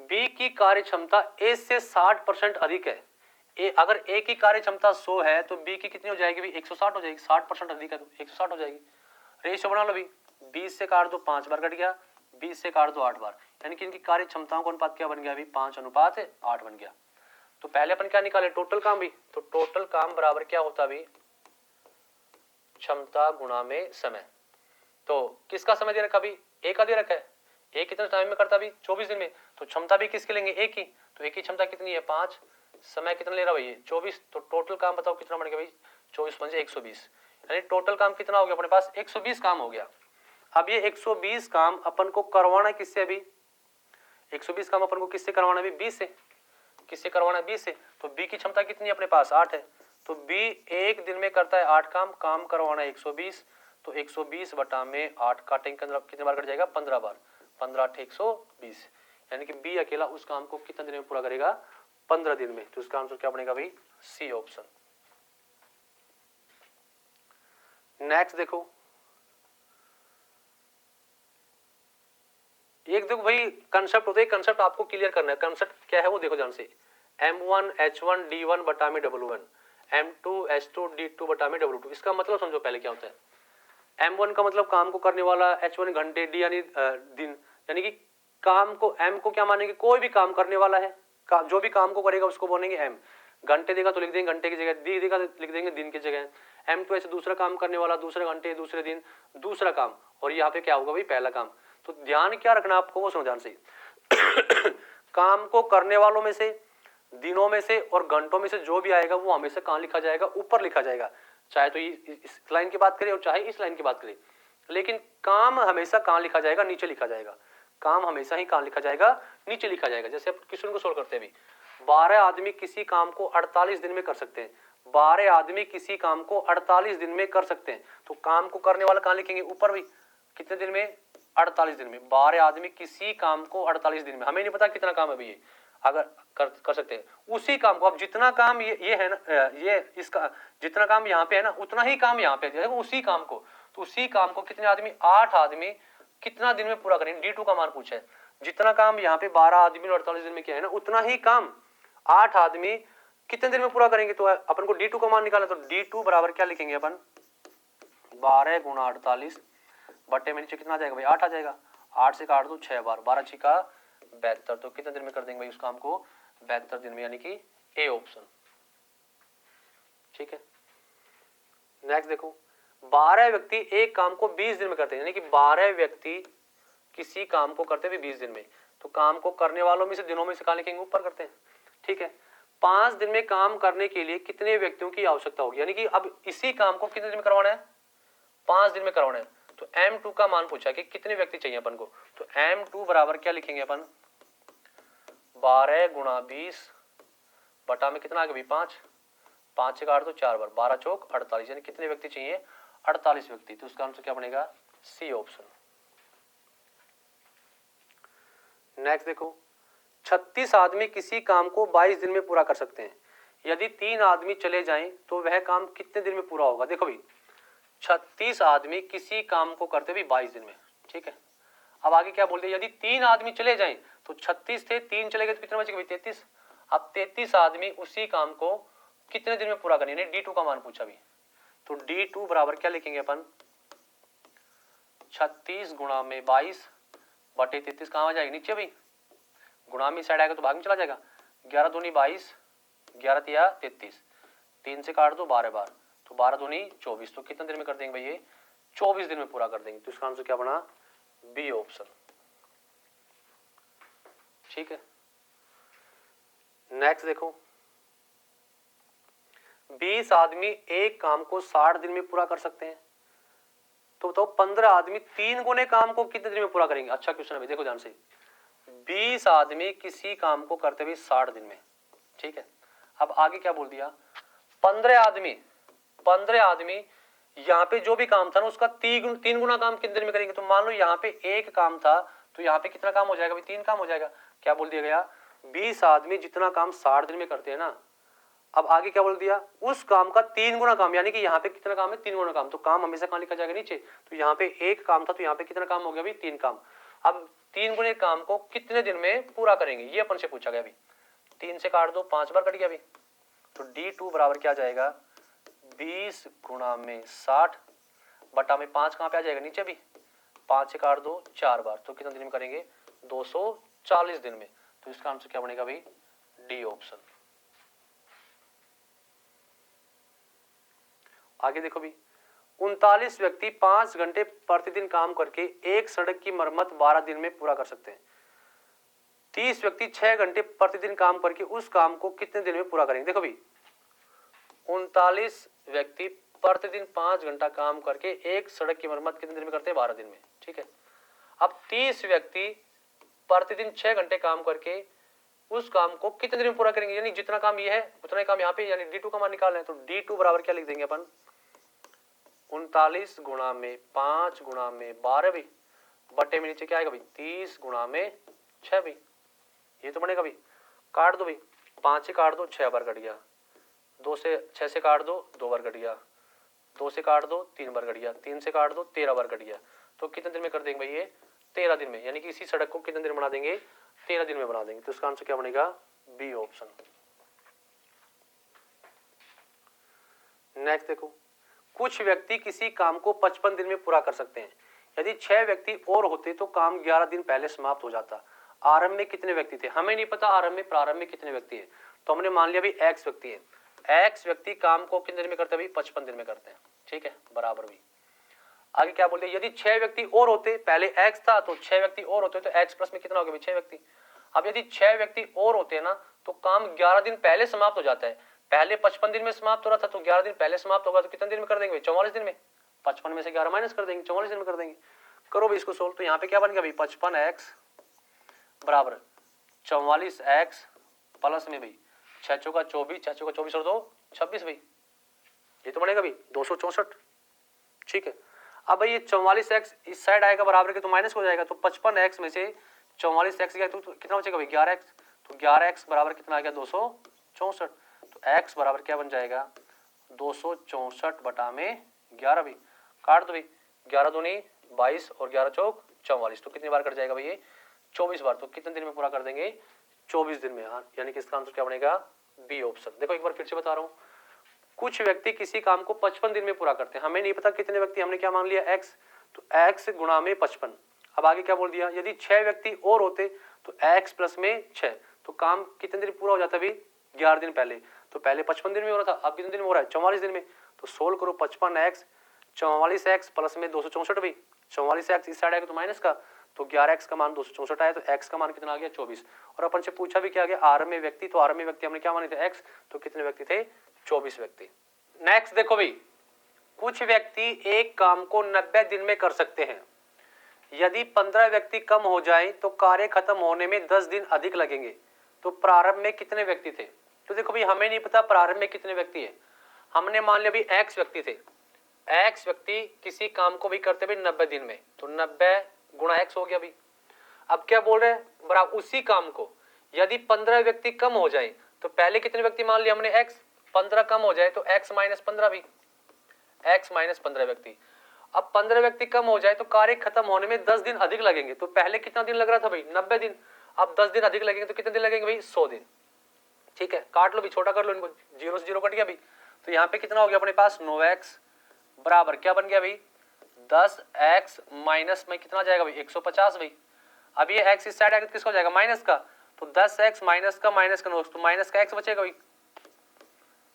बी की कार्य क्षमता ए से 60% अधिक है। अगर ए की कार्य क्षमता 100 है तो बी की कितनी हो जाएगी भी 160 हो जाएगी, 60% अधिक है तो 160 हो जाएगी। रेशियो बना लो भी, 20 से काट दो 5 बार कट गया, 20 से काट दो 8 बार, यानी कि इनकी कार्य क्षमताओं का अनुपात क्या बन गया अभी 5:8 बन गया। तो पहले अपन क्या निकाले टोटल काम भी, तो टोटल काम बराबर क्या होता भी क्षमता गुणा में समय। तो किसका समय दे रखा अभी ए का दे रखा है, ए कितने टाइम में करता अभी 24 दिन में, तो क्षमता भी किसके लेंगे ए की, तो ए की क्षमता कितनी है 5, समय कितना ले रहा भाई 24, तो टोटल काम बताओ कितना बन गया भाई 24 × 120, यानी टोटल काम कितना हो गया अपने पास 120 काम हो गया। अब ये 120 काम अपन को करवाना किससे अभी, 120 काम अपन को किससे करवाना अभी बी से, किससे करवाना है बी से, तो बी की क्षमता कितनी है अपने पास 8 है, तो बी एक दिन में करता है 8 काम, काम करवाना है 120, तो 120 बटा में 8 काटेंगे कितने बार कट जाएगा, 15 बार, 15 8 120, यानी कि बी अकेला उस काम को कितने दिन में पूरा करेगा, 15 दिन में। तो इसका आंसर क्या बनेगा भाई, सी ऑप्शन। नेक्स्ट देखो, एक देखो भाई कंसेप्ट होता है, कंसेप्ट आपको क्लियर करना है, कंसेप्ट क्या है वो देखो ध्यान से। M1 H1 D1 बटा में W1, M2 H2 D2 बटा में W2। इसका मतलब समझो पहले क्या होता है। M1 का मतलब काम को करने वाला, H1 घंटे, D यानी दिन, यानी कि काम को, M को क्या मानेंगे, कोई भी काम करने वाला है, जो भी काम को करेगा उसको बोलेंगे M। घंटे देगा तो लिख देंगे घंटे की जगह, दी देगा तो लिख देंगे दिन की जगह। M2 ऐसे दूसरा काम करने वाला, दूसरे घंटे, दूसरे दिन, दूसरा काम, और यहाँ पे क्या होगा भाई, पहला काम। तो ध्यान क्या रखना आपको वो सुनो ध्यान से। काम को करने वालों में से, दिनों में से और घंटों में से जो भी आएगा वो हमेशा कहाँ लिखा जाएगा, ऊपर लिखा जाएगा, चाहे तो इस लाइन की बात करें और चाहे इस लाइन की बात करें। लेकिन काम हमेशा कहाँ लिखा जाएगा, नीचे लिखा जाएगा। काम हमेशा ही कहाँ लिखा जाएगा, नीचे लिखा जाएगा। जैसे आप क्वेश्चन को सोल्व करते हैं, 12 आदमी किसी काम को 48 दिन में कर सकते हैं। 12 आदमी किसी काम को 48 दिन में कर सकते हैं, तो काम को करने वाला कहाँ लिखेंगे, ऊपर भी, कितने दिन में, 48 दिन में। 12 आदमी किसी काम को 48 दिन में, हमें नहीं पता कितना काम है भैया, अगर कर सकते हैं उसी काम को। अब जितना काम ये है ना, ये इसका जितना काम यहाँ पे है ना, उतना ही काम यहाँ पे है, उसी काम को। तो उसी काम को कितने आदमी, 8 आदमी कितना दिन में पूरा करेंगे, D2 का मान पूछा है। जितना काम यहाँ पे 12 आदमी और 48 दिन में किया है ना, उतना ही काम 8 आदमी कितने दिन में पूरा करेंगे। तो अपन को D2 का मान निकालना, तो D2 बराबर क्या लिखेंगे अपन, 12 गुणा 48 बट्टे में नीचे कितना आ जाएगा भाई, 8 आ जाएगा। 8 से काट दो 6 बार, 12 छिका 72, तो कितने दिन में कर देंगे भाई उस काम को, 72 दिन में, यानी कि ए ऑप्शन। ठीक है, नेक्स्ट देखो, 12 व्यक्ति एक काम को 20 दिन में करते हैं, यानी कि 12 व्यक्ति किसी काम को करते हैं 20 दिन में। तो काम को करने वालों में से, दिनों में से कहाँ लिखेंगे, ऊपर करते हैं। ठीक है, 5 दिन में काम करने के लिए कितने व्यक्तियों की आवश्यकता होगी, यानी कि अब इसी काम को कितने दिन में करवाना है, 5 दिन में करवाना है। तो M2 का मान पूछा कि कितने व्यक्ति चाहिए अपन को, तो M2 बराबर क्या लिखेंगे अपन, 12 गुणा 20 बटा में कितना आ गया भाई, 5, 5 से काट दो 4 बार, 12 चौक 48, यानी कितने व्यक्ति चाहिए, 48 व्यक्ति। तो उसका आंसर क्या बनेगा, सी ऑप्शन। नेक्स्ट देखो, 36 आदमी किसी काम को 22 दिन में पूरा कर सकते हैं। यदि 3 आदमी चले जाएं तो वह काम कितने दिन में पूरा होगा। देखो भाई 36 आदमी किसी काम को करते भी 22 दिन में। ठीक है, अब आगे क्या बोल दिया, यदि 3 आदमी चले जाएं, तो 36 थे, 3 चले गए तो कितने बचेंगे भाई, 33। अब 33 आदमी उसी काम को कितने दिन में पूरा करेंगे, D2 का मान पूछा भी। तो D2 बराबर क्या लिखेंगे अपन, 36 गुणा में 22 बटे 33, कहाँ आ जाएगा, नीचे भाई, गुणा में साइड आएगा तो भाग में चला जाएगा, 11 दूनी 22, 11 तिया 33, 3 से काट दो 12 बार, तो 12 दूनी 24, तो कितने दिन में कर देंगे भाई, ये 24 दिन में पूरा कर देंगे। तो इसका आंसर क्या बना, बी ऑप्शन। ठीक है, नेक्स्ट देखो, 20 आदमी एक काम को 60 दिन में पूरा कर सकते हैं, तो बताओ 15 आदमी 3 गुने काम को कितने दिन में पूरा करेंगे। अच्छा क्वेश्चन है, देखो ध्यान से, 20 आदमी किसी काम को करते हुए 60 दिन में। ठीक है, अब आगे क्या बोल दिया, 15 आदमी यहाँ पे जो भी काम था ना उसका 3 गुना काम कितने दिन में करेंगे। तो मान लो यहाँ पे एक काम था, तो यहाँ पे कितना काम हो जाएगा भाई, 3 काम हो जाएगा। क्या बोल दिया गया, 20 आदमी जितना काम 60 दिन में करते हैं ना, अब आगे क्या बोल दिया, उस काम का 3 गुना काम, यानी कि यहाँ पे कितना काम है, 3 गुना काम। तो काम हमेशा कहाँ लिखा जाएगा, नीचे। तो यहाँ पे एक काम था, तो यहाँ पे कितना काम हो गया भाई, 3 काम। अब 3 गुने काम को कितने दिन में पूरा करेंगे, ये अपन से पूछा गया अभी। 3 से काट दो 5 बार कट गया अभी, तो D2 बराबर क्या जाएगा, 20 गुणा में 60 बटा में 5 कहाँ पे आ जाएगा, नीचे भी, 5 से काट दो 4 बार, तो कितने दिन में करेंगे, 240 दिन में। तो इसका आंसर क्या बनेगा भाई, डी ऑप्शन। आगे देखो भी, 39 व्यक्ति 5 घंटे प्रतिदिन काम करके एक सड़क की मरम्मत 12 दिन में पूरा कर सकते हैं। 30 व्यक्ति 6 घंटे प्रतिदिन काम करके उस काम को कितने दिन में पूरा करेंगे। देखो भी 39 व्यक्ति प्रतिदिन 5 घंटा काम करके एक सड़क की मरम्मत कितने दिन में करते हैं, 12 दिन में। ठीक है, अब 30 व्यक्ति प्रतिदिन 6 घंटे काम करके उस काम को कितने दिन में पूरा करेंगे, यानी जितना काम ये है उतना ही काम यहाँ पे, यानी D2 का मान निकालना है। तो D2 बराबर क्या लिख देंगे अपन, 39 गुणा में 5 गुणा में 12 भी बटे में नीचे क्या आएगा भाई 30 गुणा में 6 भी, ये तो बनेगा भाई। काट दो भाई, 5 से काट दो 6 बार कट गया, 2 से 6 से काट दो 2 बार कट गया, 2 से काट दो 3 बार कट गया, 3 से काट दो 13 बार कट गया। तो कितने दिन में कर देंगे भाई ये 13 दिन में, यानी कि इसी सड़क को कितने दिन में बना देंगे 13 दिन में बना देंगे। तो इसका आंसर क्या बनेगा, बी ऑप्शन। नेक्स्ट देखो, कुछ व्यक्ति किसी काम को 55 दिन में पूरा कर सकते हैं, यदि 6 व्यक्ति और होते तो काम 11 दिन पहले समाप्त हो जाता। आरंभ में कितने व्यक्ति थे, हमें नहीं पता आरंभ में प्रारंभ में कितने व्यक्ति है, तो हमने मान लिया भाई एक्स व्यक्ति है। एक्स व्यक्ति काम को कितने दिन में करते हैं भाई 55 दिन में करते हैं, ठीक है, बराबर भी। आगे क्या बोलते हैं, यदि 6 व्यक्ति और होते, पहले एक्स था तो 6 व्यक्ति और होते तो एक्स प्लस में कितना हो गया भाई 6 व्यक्ति। अब यदि 6 व्यक्ति और होते हैं ना तो काम 11 दिन पहले समाप्त हो जाता है। पहले 55 दिन में समाप्त हो रहा था तो 11 दिन पहले समाप्त होगा, तो कितने दिन में कर देंगे 44 दिन में। 55 में से 11 माइनस कर देंगे, 44 दिन में कर देंगे। करो भाई इसको सोल्व, तो यहाँ पे क्या बन गया भाई 55x बराबर 44x प्लस में भाई 6 चौका 24, 6 चौका 24 और 2 26 भाई, ये तो बनेगा भाई 264, ठीक है। अब भाई ये 44x इस साइड आएगा बराबर के तो माइनस हो जाएगा, तो 55x में से 44x गया तो कितना बचेगा भाई 11x, तो 11x बराबर कितना आ गया 264। तो x बराबर क्या बन जाएगा 264 बटा में 11 भाई, काट दो भाई, 11 दूनी 22 और 11 चौक 44, तो कितनी बार कट जाएगा भाई ये 24 बार। तो कितने दिन में पूरा कर देंगे 24 दिन में, हाँ, यानी कि इसका आंसर क्या बनेगा बी ऑप्शन। देखो एक बार फिर से बता रहा हूँ, कुछ व्यक्ति किसी काम को 55 दिन में पूरा करते हैं, हमें नहीं पता कितने व्यक्ति, हमने क्या मान लिया x, तो x गुणा में 55। अब आगे क्या बोल दिया, यदि 6 व्यक्ति और होते तो x प्लस में 6, तो काम कितने दिन पूरा हो जाता है भाई 11 दिन पहले, तो पहले 55 दिन में हो रहा था, अब कितने दिन में हो रहा है 44 दिन में। तो सोल्व करो 55x 44x प्लस में 264 भाई, 44x इस साइड आएगा तो माइनस का, तो 11x का मान 264 आया, तो x का मान कितना आ गया 24। और अपन से पूछा भी क्या गया आर में व्यक्ति, तो आर में व्यक्ति हमने क्या माने थे x, तो कितने व्यक्ति थे 24 व्यक्ति। नेक्स्ट देखो भाई, कुछ व्यक्ति एक काम को 90 दिन में कर सकते हैं, यदि 15 व्यक्ति कम हो जाए तो कार्य खत्म होने में 10 दिन अधिक लगेंगे। तो प्रारंभ में कितने व्यक्ति थे, तो देखो भाई हमें नहीं पता प्रारंभ में कितने व्यक्ति है, हमने मान लिया भाई x व्यक्ति थे, x व्यक्ति किसी काम को भी करते भाई 90 दिन में, तो 90 गुणा x हो गया भाई। अब क्या बोल रहे हैं बराबर उसी काम को यदि 15 व्यक्ति कम हो जाए, तो पहले कितने व्यक्ति मान लिया हमने x, 15 कम हो जाए तो x माइनस 15 भी, x माइनस 15 व्यक्ति। अब 15 व्यक्ति कम हो जाए तो कार्य खत्म होने में 10 दिन अधिक लगेंगे, तो पहले कितना दिन लग रहा था भाई 90 दिन, अब 10 दिन अधिक लगेंगे तो कितने दिन लगेंगे भाई 100 दिन, ठीक है। काट लो भी, छोटा कर लो इनको, 0 से 0 कट गया भाई, तो यहाँ पे कितना हो गया अपने पास 9x बराबर क्या बन गया भाई 10x माइनस में कितना जाएगा भाई 150 भाई। अब ये x इस साइड आएगा तो किसका हो जाएगा माइनस का, तो 10x माइनस का 9, तो माइनस का x बचेगा भाई,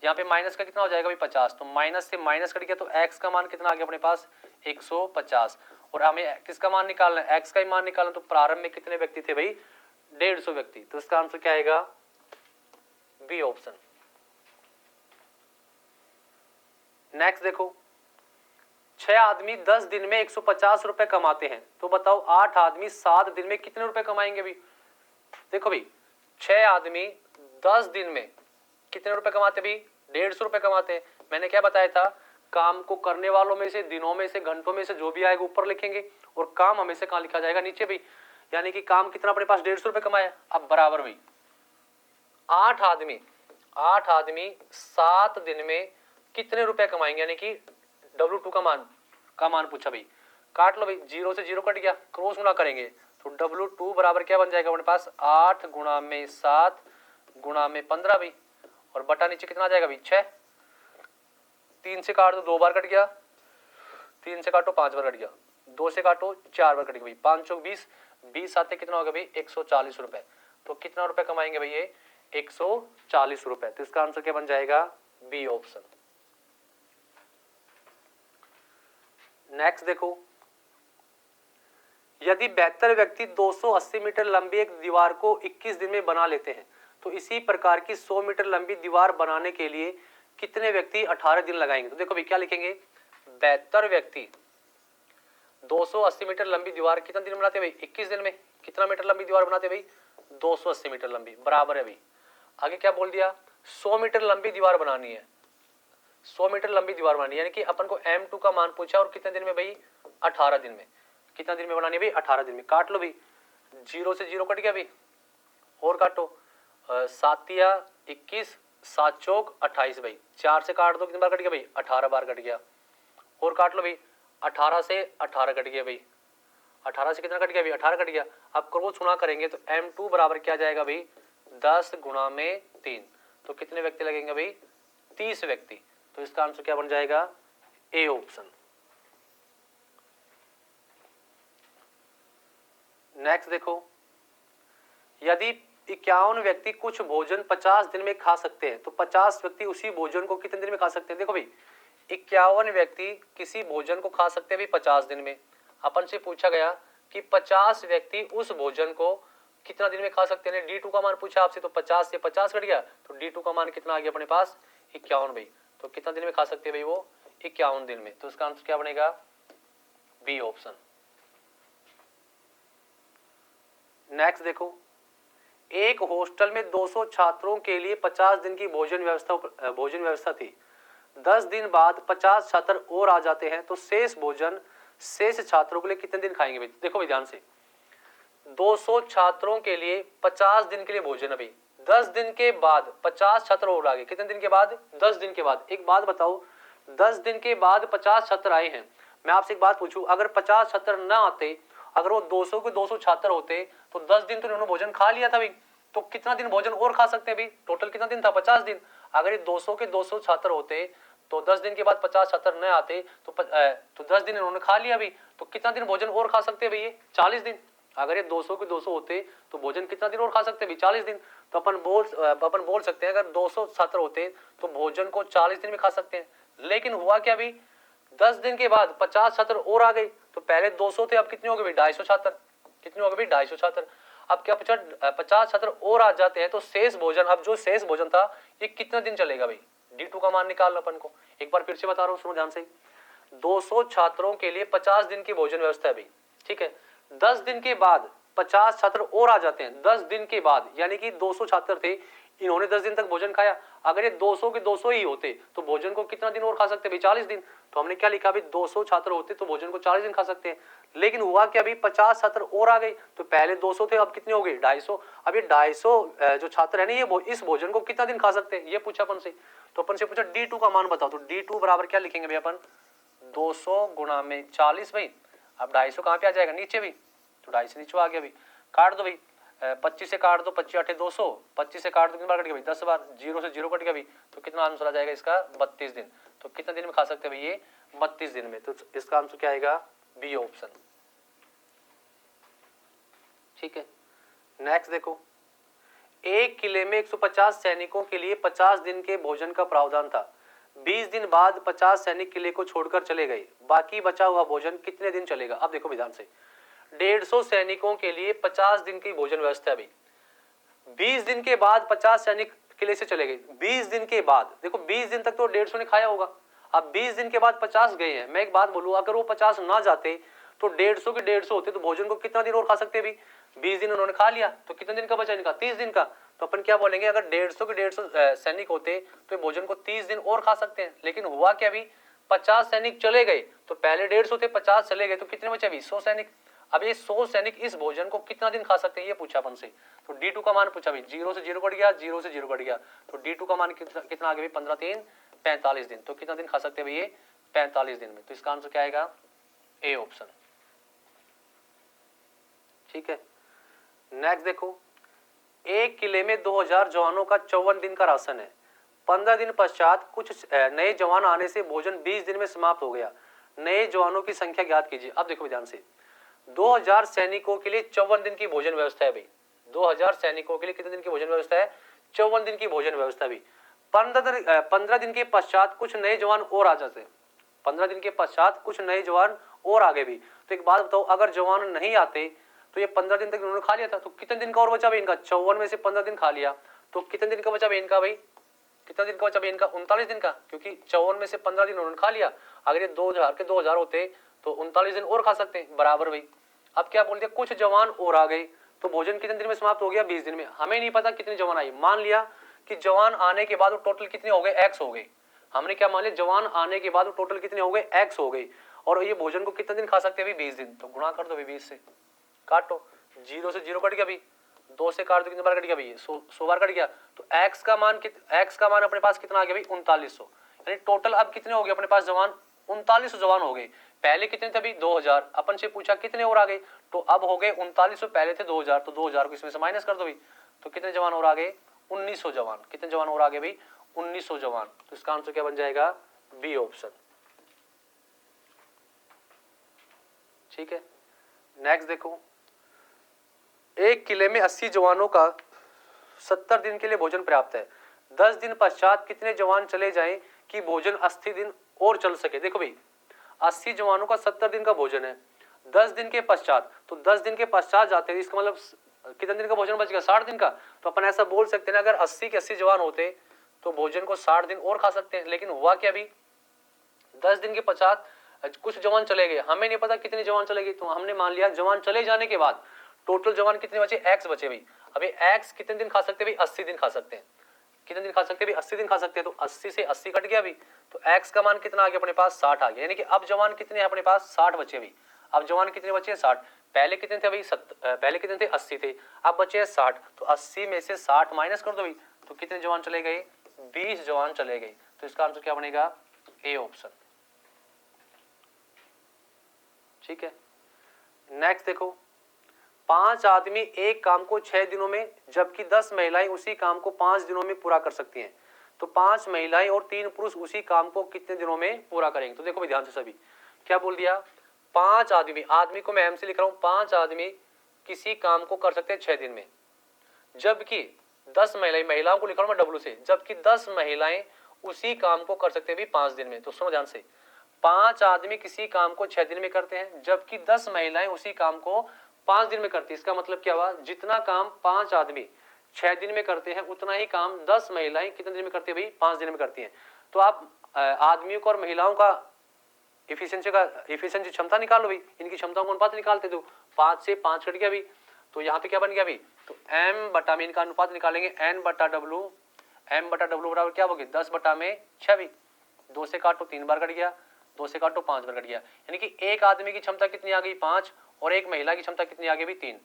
यहाँ पे माइनस का कितना हो जाएगा भाई 50, तो माइनस से माइनस कट गया तो x का मान कितना आ गया अपने पास 150। और हमें किसका मान निकालना है x का ही मान निकालना, तो प्रारंभ में कितने व्यक्ति थे भाई 150 व्यक्ति, तो इसका आंसर क्या आएगा बी ऑप्शन। नेक्स्ट देखो, 6 आदमी 10 दिन में 150 रुपए कमाते हैं, तो बताओ 8 आदमी 7 दिन में कितने रुपए कमाएंगे भाई। देखो भाई 6 आदमी 10 दिन में कितने रुपए कमाते भाई 150 रुपए कमाते हैं। मैंने क्या बताया था, काम को करने वालों में से, दिनों में से, घंटों में से जो भी आएगा ऊपर लिखेंगे और काम हमेशा कहाँ लिखा जाएगा नीचे भाई, यानी कि काम कितना अपने पास 150 रुपए कमाया। अब बराबर भाई 8 आदमी 7 दिन में कितने रुपए कमाएंगे, यानी कि W2 का मान पूछा भाई, काट लो भाई, 0 से 0 कट गया, क्रॉस गुणा करेंगे तो W2 बराबर क्या बन जाएगा अपने पास 8 गुणा में 7 गुणा में 15 भाई, और बटा नीचे कितना आ जाएगा भाई 6, 3 से काट दो 2 बार कट गया, 3 से काटो 5 बार कट गया, 2 से काटो 4 बार कट गया भाई, 5 चौक 20, 20 साथ कितना हो गया भाई 140 रुपए। तो कितना रुपए कमाएंगे भाई ये 140 रुपए, तो इसका आंसर क्या बन जाएगा बी ऑप्शन। नेक्स्ट देखो, यदि 72 व्यक्ति 280 मीटर लंबी एक दीवार को 21 दिन में बना लेते हैं, तो इसी प्रकार की 100 मीटर लंबी दीवार बनाने के लिए कितने व्यक्ति 18 दिन लगाएंगे। तो देखो भाई क्या लिखेंगे, 72 व्यक्ति 280 मीटर लंबी दीवार कितना दिन बनाते भाई 21 दिन में, कितना मीटर लंबी दीवार बनाते भाई 280 मीटर लंबी, बराबर है भाई। आगे क्या बोल दिया, 100 मीटर लंबी दीवार बनानी है, 100 मीटर लंबी दीवार बनानी है, यानी कि अपन को M2 का मान पूछा और कितने दिन में भाई, 18 दिन में। कितना दिन में बनानी है भाई, 18 दिन में। काट लो भाई, 0 से 0 कट गया भाई, और काटो, 7 या 21, 7 चौक 28 भाई, 4 से काट दो, कितनी बार कट गया भाई, 18 बार कट गया। और काट लो भाई, 18 से 18 कट गया भाई, 18 से कितना कट गया भाई, 18 कट गया। अब क्रॉस गुणा करेंगे तो M2 बराबर क्या जाएगा भाई, 10 गुणा में 3, तो कितने व्यक्ति लगेंगे भाई, 30 व्यक्ति। तो इसका आंसर क्या बन जाएगा, ए ऑप्शन। नेक्स्ट देखो, यदि 51 व्यक्ति कुछ भोजन 50 दिन में खा सकते हैं तो 50 व्यक्ति उसी भोजन को कितने दिन में खा सकते हैं। देखो भाई, 51 व्यक्ति किसी भोजन को खा सकते हैं भाई 50 दिन में। अपन से पूछा गया कि 50 व्यक्ति उस भोजन को कितना दिन में खा सकते हैं। D2 का मान पूछा आपसे, तो 50 से 50 कट गया, तो D2 का मान कितना आ गया अपने पास, 51 भाई। तो कितना दिन में खा सकते हैं भाई वो, 51 दिन में। तो इसका आंसर क्या बनेगा, बी ऑप्शन। नेक्स्ट देखो, एक हॉस्टल में 200 छात्रों के लिए 50 दिन की भोजन व्यवस्था थी। 10 दिन बाद 50 छात्र और आ जाते हैं तो शेष भोजन शेष छात्रों के लिए कितने दिन खाएंगे भाई। देखो भाई ध्यान से, 200 छात्रों के लिए 50 दिन के लिए भोजन है भाई। 10 दिन के बाद 50 छात्र और आ गए, कितने दिन के बाद, 10 दिन के बाद। एक बात बताओ, 10 दिन के बाद 50 छात्र आए हैं, मैं आपसे एक बात पूछूं, अगर 50 छात्र ना आते, अगर वो 200 के 200 छात्र होते तो 10 दिन तो उन्होंने भोजन खा लिया था भाई, तो कितना दिन भोजन और खा सकते हैं भाई, टोटल कितना दिन था, 50 दिन। अगर ये 200 के 200 छात्र होते तो 10 दिन के बाद 50 छात्र न आते तो 10 दिन इन्होंने खा लिया भाई, तो कितना दिन भोजन और खा सकते हैं भाई, ये 40 दिन। अगर ये 200 के 200 होते तो भोजन कितना दिन और खा सकते हैं भाई, 40 दिन। तो अपन बोल सकते हैं अगर 200 छात्र होते तो भोजन को 40 दिन में खा सकते हैं। लेकिन हुआ क्या भाई, 10 दिन के बाद 50 छात्र और आ गए, तो पहले 200 थे, अब कितने हो गए भाई, 250 छात्र। कितने हो गए भाई, 250 छात्र। अब क्या पूछा, 50 छात्र और आ जाते हैं तो शेष भोजन, अब जो शेष भोजन था ये कितना दिन चलेगा भाई, D2 का मान निकालना अपन को। एक बार फिर से बता रहा हूँ, सुनो ध्यान से। 200 छात्रों के लिए 50 दिन की भोजन व्यवस्था है भाई, ठीक है। 10 दिन के बाद 50 छात्र और आ जाते हैं, 10 दिन के बाद, यानी कि 200 छात्र थे, इन्होंने 10 दिन तक भोजन खाया। अगर ये 200 के 200 ही होते तो भोजन को कितना दिन और खा सकते भाई, 40 दिन। तो हमने क्या लिखा भाई, 200 छात्र होते तो भोजन को 40 दिन खा सकते हैं। लेकिन हुआ क्या भाई, 50 छात्र और आ गए, तो पहले 200 थे, अब कितने हो गए, 250। अब ये 250 जो छात्र है ना, ये इस भोजन को कितना दिन खा सकते हैं, ये पूछा अपन से। तो अपन से पूछा D2 का मान बताओ, तो D2 बराबर क्या लिखेंगे भाई अपन, 200 गुणा में 40 भाई। अब 250 कहाँ पे आ जाएगा, नीचे भाई, तो 250 नीचे आ गया भाई। काट दो भाई, 25 से काट दो, 25 8 200, 25 से काट दो, कितनी बार कट गया भाई, 10 बार। 0 से 0 कट गया भाई, तो कितना आंसर आ जाएगा इसका, 32 दिन। तो कितने दिन में खा सकते हैं भाई ये, 32 दिन में। तो इसका आंसर क्या आएगा, बी ऑप्शन, ठीक है। नेक्स्ट देखो, एक किले में 150 सैनिकों के लिए 50 दिन के भोजन का प्रावधान था। 20 दिन बाद 50 सैनिक किले को छोड़कर चले गए, बाकी बचा हुआ भोजन कितने दिन चलेगा। अब देखो विधान से, 150 सैनिकों के लिए 50 दिन की भोजन व्यवस्था है भाई। 20 दिन के बाद 50 सैनिक किले से चले गए, 20 दिन के बाद, देखो 20 दिन तक तो 150 ने खाया होगा। अब 20 दिन के बाद 50 गए हैं, मैं एक बात बोलूं, अगर वो 50 ना जाते तो 150 के 150 होते तो भोजन को कितना दिन और खा सकते भाई, 20 दिन उन्होंने खा लिया, तो कितने दिन का बचा इनका, 30 दिन का। तो अपन क्या बोलेंगे, अगर 150 के 150 सैनिक होते तो भोजन को 30 दिन और खा सकते हैं। लेकिन हुआ क्या भी, 50 सैनिक चले गए, तो पहले 150 थे, 50 चले गए, तो कितने बचे भी, 100 सैनिक। अब ये 100 सैनिक इस भोजन को कितना दिन खा सकते हैं, ये पूछा अपन से। तो D2 का मान पूछा भाई, 0 से 0 कट गया, 0 से 0 कट गया, तो D2 का मान कितना आ गया भाई, 15 3 45 दिन। तो कितना दिन खा सकते हैं भाई ये, 45 दिन में। तो इसका आंसर क्या आएगा, ए ऑप्शन, ठीक है। नेक्स्ट देखो, एक किले में 2000 जवानों का 54 दिन का राशन है। 15 दिन पश्चात कुछ नए जवान आने से भोजन 20 दिन में समाप्त हो गया। नए जवानों की संख्या ज्ञात कीजिए। अब देखो ध्यान से, 2000 सैनिकों के लिए 54 दिन की भोजन व्यवस्था है भाई। 2000 सैनिकों के लिए कितने दिन की भोजन व्यवस्था है, 54 दिन की भोजन व्यवस्था भी। 15 दिन के पश्चात कुछ नए जवान और आ जाते हैं, 15 दिन के पश्चात कुछ नए जवान और आगे भी। तो एक बात बताओ, अगर जवान नहीं आते तो ये 15 दिन तक उन्होंने खा लिया था, तो कितने दिन का और बचा भाई इनका, 54 में से 15 दिन खा लिया, तो कितने दिन का बचा भाई इनका, भाई कितना दिन का बचा भाई इनका, 39 दिन का, क्योंकि 54 में से 15 दिन उन्होंने खा लिया। अगर ये 2000 के 2000 होते तो 39 दिन और खा सकते हैं, बराबर भाई। अब क्या बोल दिया, कुछ जवान और आ गए, तो भोजन कितने दिन में समाप्त हो गया? 20 दिन में। हमें नहीं पता कितनी जवान आई, मान लिया कि जवान आने के बाद वो टोटल कितने हो गए? एक्स हो गए। हमने क्या मान लिया? जवान आने के बाद वो टोटल कितने हो गए? एक्स हो गए। और ये भोजन को कितने दिन खा सकते हैं? 20 दिन। तो गुणा कर दो 20 से, काटो, 0 से 0 कट गया भाई, 2 से काट दो, कितने बार कट गया भाई? 100 बार कट गया। तो x का मान अपने पास कितना आ गया भाई? 3900। यानी टोटल अब कितने हो गए अपने पास जवान? 3900 जवान हो गए। पहले कितने थे भाई? 2000। अपन से पूछा कितने और आ गए, तो अब हो गए 3900, पहले थे 2000, तो 2000 को इसमें से माइनस कर दो भाई, तो कितने जवान और आ गए? 1900 जवान। कितने जवान और आ गए भाई? 1900 जवान। तो इसका आंसर क्या बन जाएगा? B option. ठीक है, नेक्स्ट देखो, एक किले में 80 जवानों का 70 दिन के लिए भोजन पर्याप्त है। 10 दिन पश्चात कितने जवान चले जाएं कि भोजन 80 दिन और चल सके? देखो भाई, 80 जवानों का 70 दिन का भोजन है, 10 दिन के पश्चात, तो 10 दिन के पश्चात जाते हैं, इसका मतलब कितने दिन का भोजन बचेगा? 60 दिन का। तो अपन ऐसा बोल सकते हैं ना, अगर 80 के 80 जवान होते तो भोजन को 60 दिन और खा सकते हैं। लेकिन हुआ क्या, भी 10 दिन के पश्चात कुछ जवान चले गए, हमें नहीं पता कितने जवान चले गए, तो हमने मान लिया जवान चले जाने के बाद टोटल जवान कितने बचे? एक्स बचे भाई। अभी एक्स कितने दिन खा सकते हैं भाई? 80 दिन खा सकते हैं। कितने दिन खा सकते हैं भाई? 80 दिन खा सकते हैं। तो 80 से 80 कट गया भाई, तो एक्स का मान कितना आ गया अपने पास? 60 आ गया। यानी कि अब जवान कितने हैं अपने पास? 60 बचे भाई। अब जवान कितने बचे? 60। पहले कितने थे भाई? पहले कितने थे? 80 थे, अब बचे हैं 60। तो 80 में से 60 माइनस कर दो भाई, तो कितने जवान चले गए? 20 जवान चले गए। तो इसका आंसर क्या बनेगा? A option. ठीक है, नेक्स्ट देखो, 5 आदमी एक काम को 6 दिनों में, जबकि 10 महिलाएं उसी काम को 5 दिनों में पूरा कर सकती हैं। तो 5 महिलाएं और 3 पुरुष उसी काम को कितने दिनों में पूरा करेंगे? तो देखो भाई ध्यान से सभी, क्या बोल दिया? 5 आदमी, आदमी को मैं एम से लिख रहा हूं, 5 आदमी किसी काम को कर सकते हैं 6 दिन में, जबकि 10 महिलाएं, महिलाओं को लिख रहा हूं मैं डब्ल्यू से, जबकि 10 महिलाएं उसी काम को कर सकते हैं भी 5 दिन में। तो सुनो ध्यान से, 5 आदमी किसी काम को 6 दिन में करते हैं, जबकि 10 महिलाएं उसी काम को 5 दिन में करती है। इसका मतलब क्या हुआ? जितना काम 5 आदमी 6 दिन में करते हैं, उतना ही काम 10 महिलाएं कितने दिन में करती है भाई? 5 दिन में करती हैं। तो आप आदमियों को और महिलाओं का इफिशिएंसी क्षमता निकालो भाई, इनकी क्षमताओं का अनुपात निकालते। तो 5 से 5 कट गया भाई, तो यहाँ पे क्या बन गया भाई? तो m बटा में इनका अनुपात निकालेंगे, n बटा डब्ल्यू, m बटा डब्ल्यू बराबर क्या होगी? 10 बटा में 6 भाई, 2 से काटो 3 बार कट गया, 2 से काटो 5 बार कट गया। यानी कि एक आदमी की क्षमता कितनी आ गई? 5, और एक महिला की क्षमता कितनी आ गई? 3।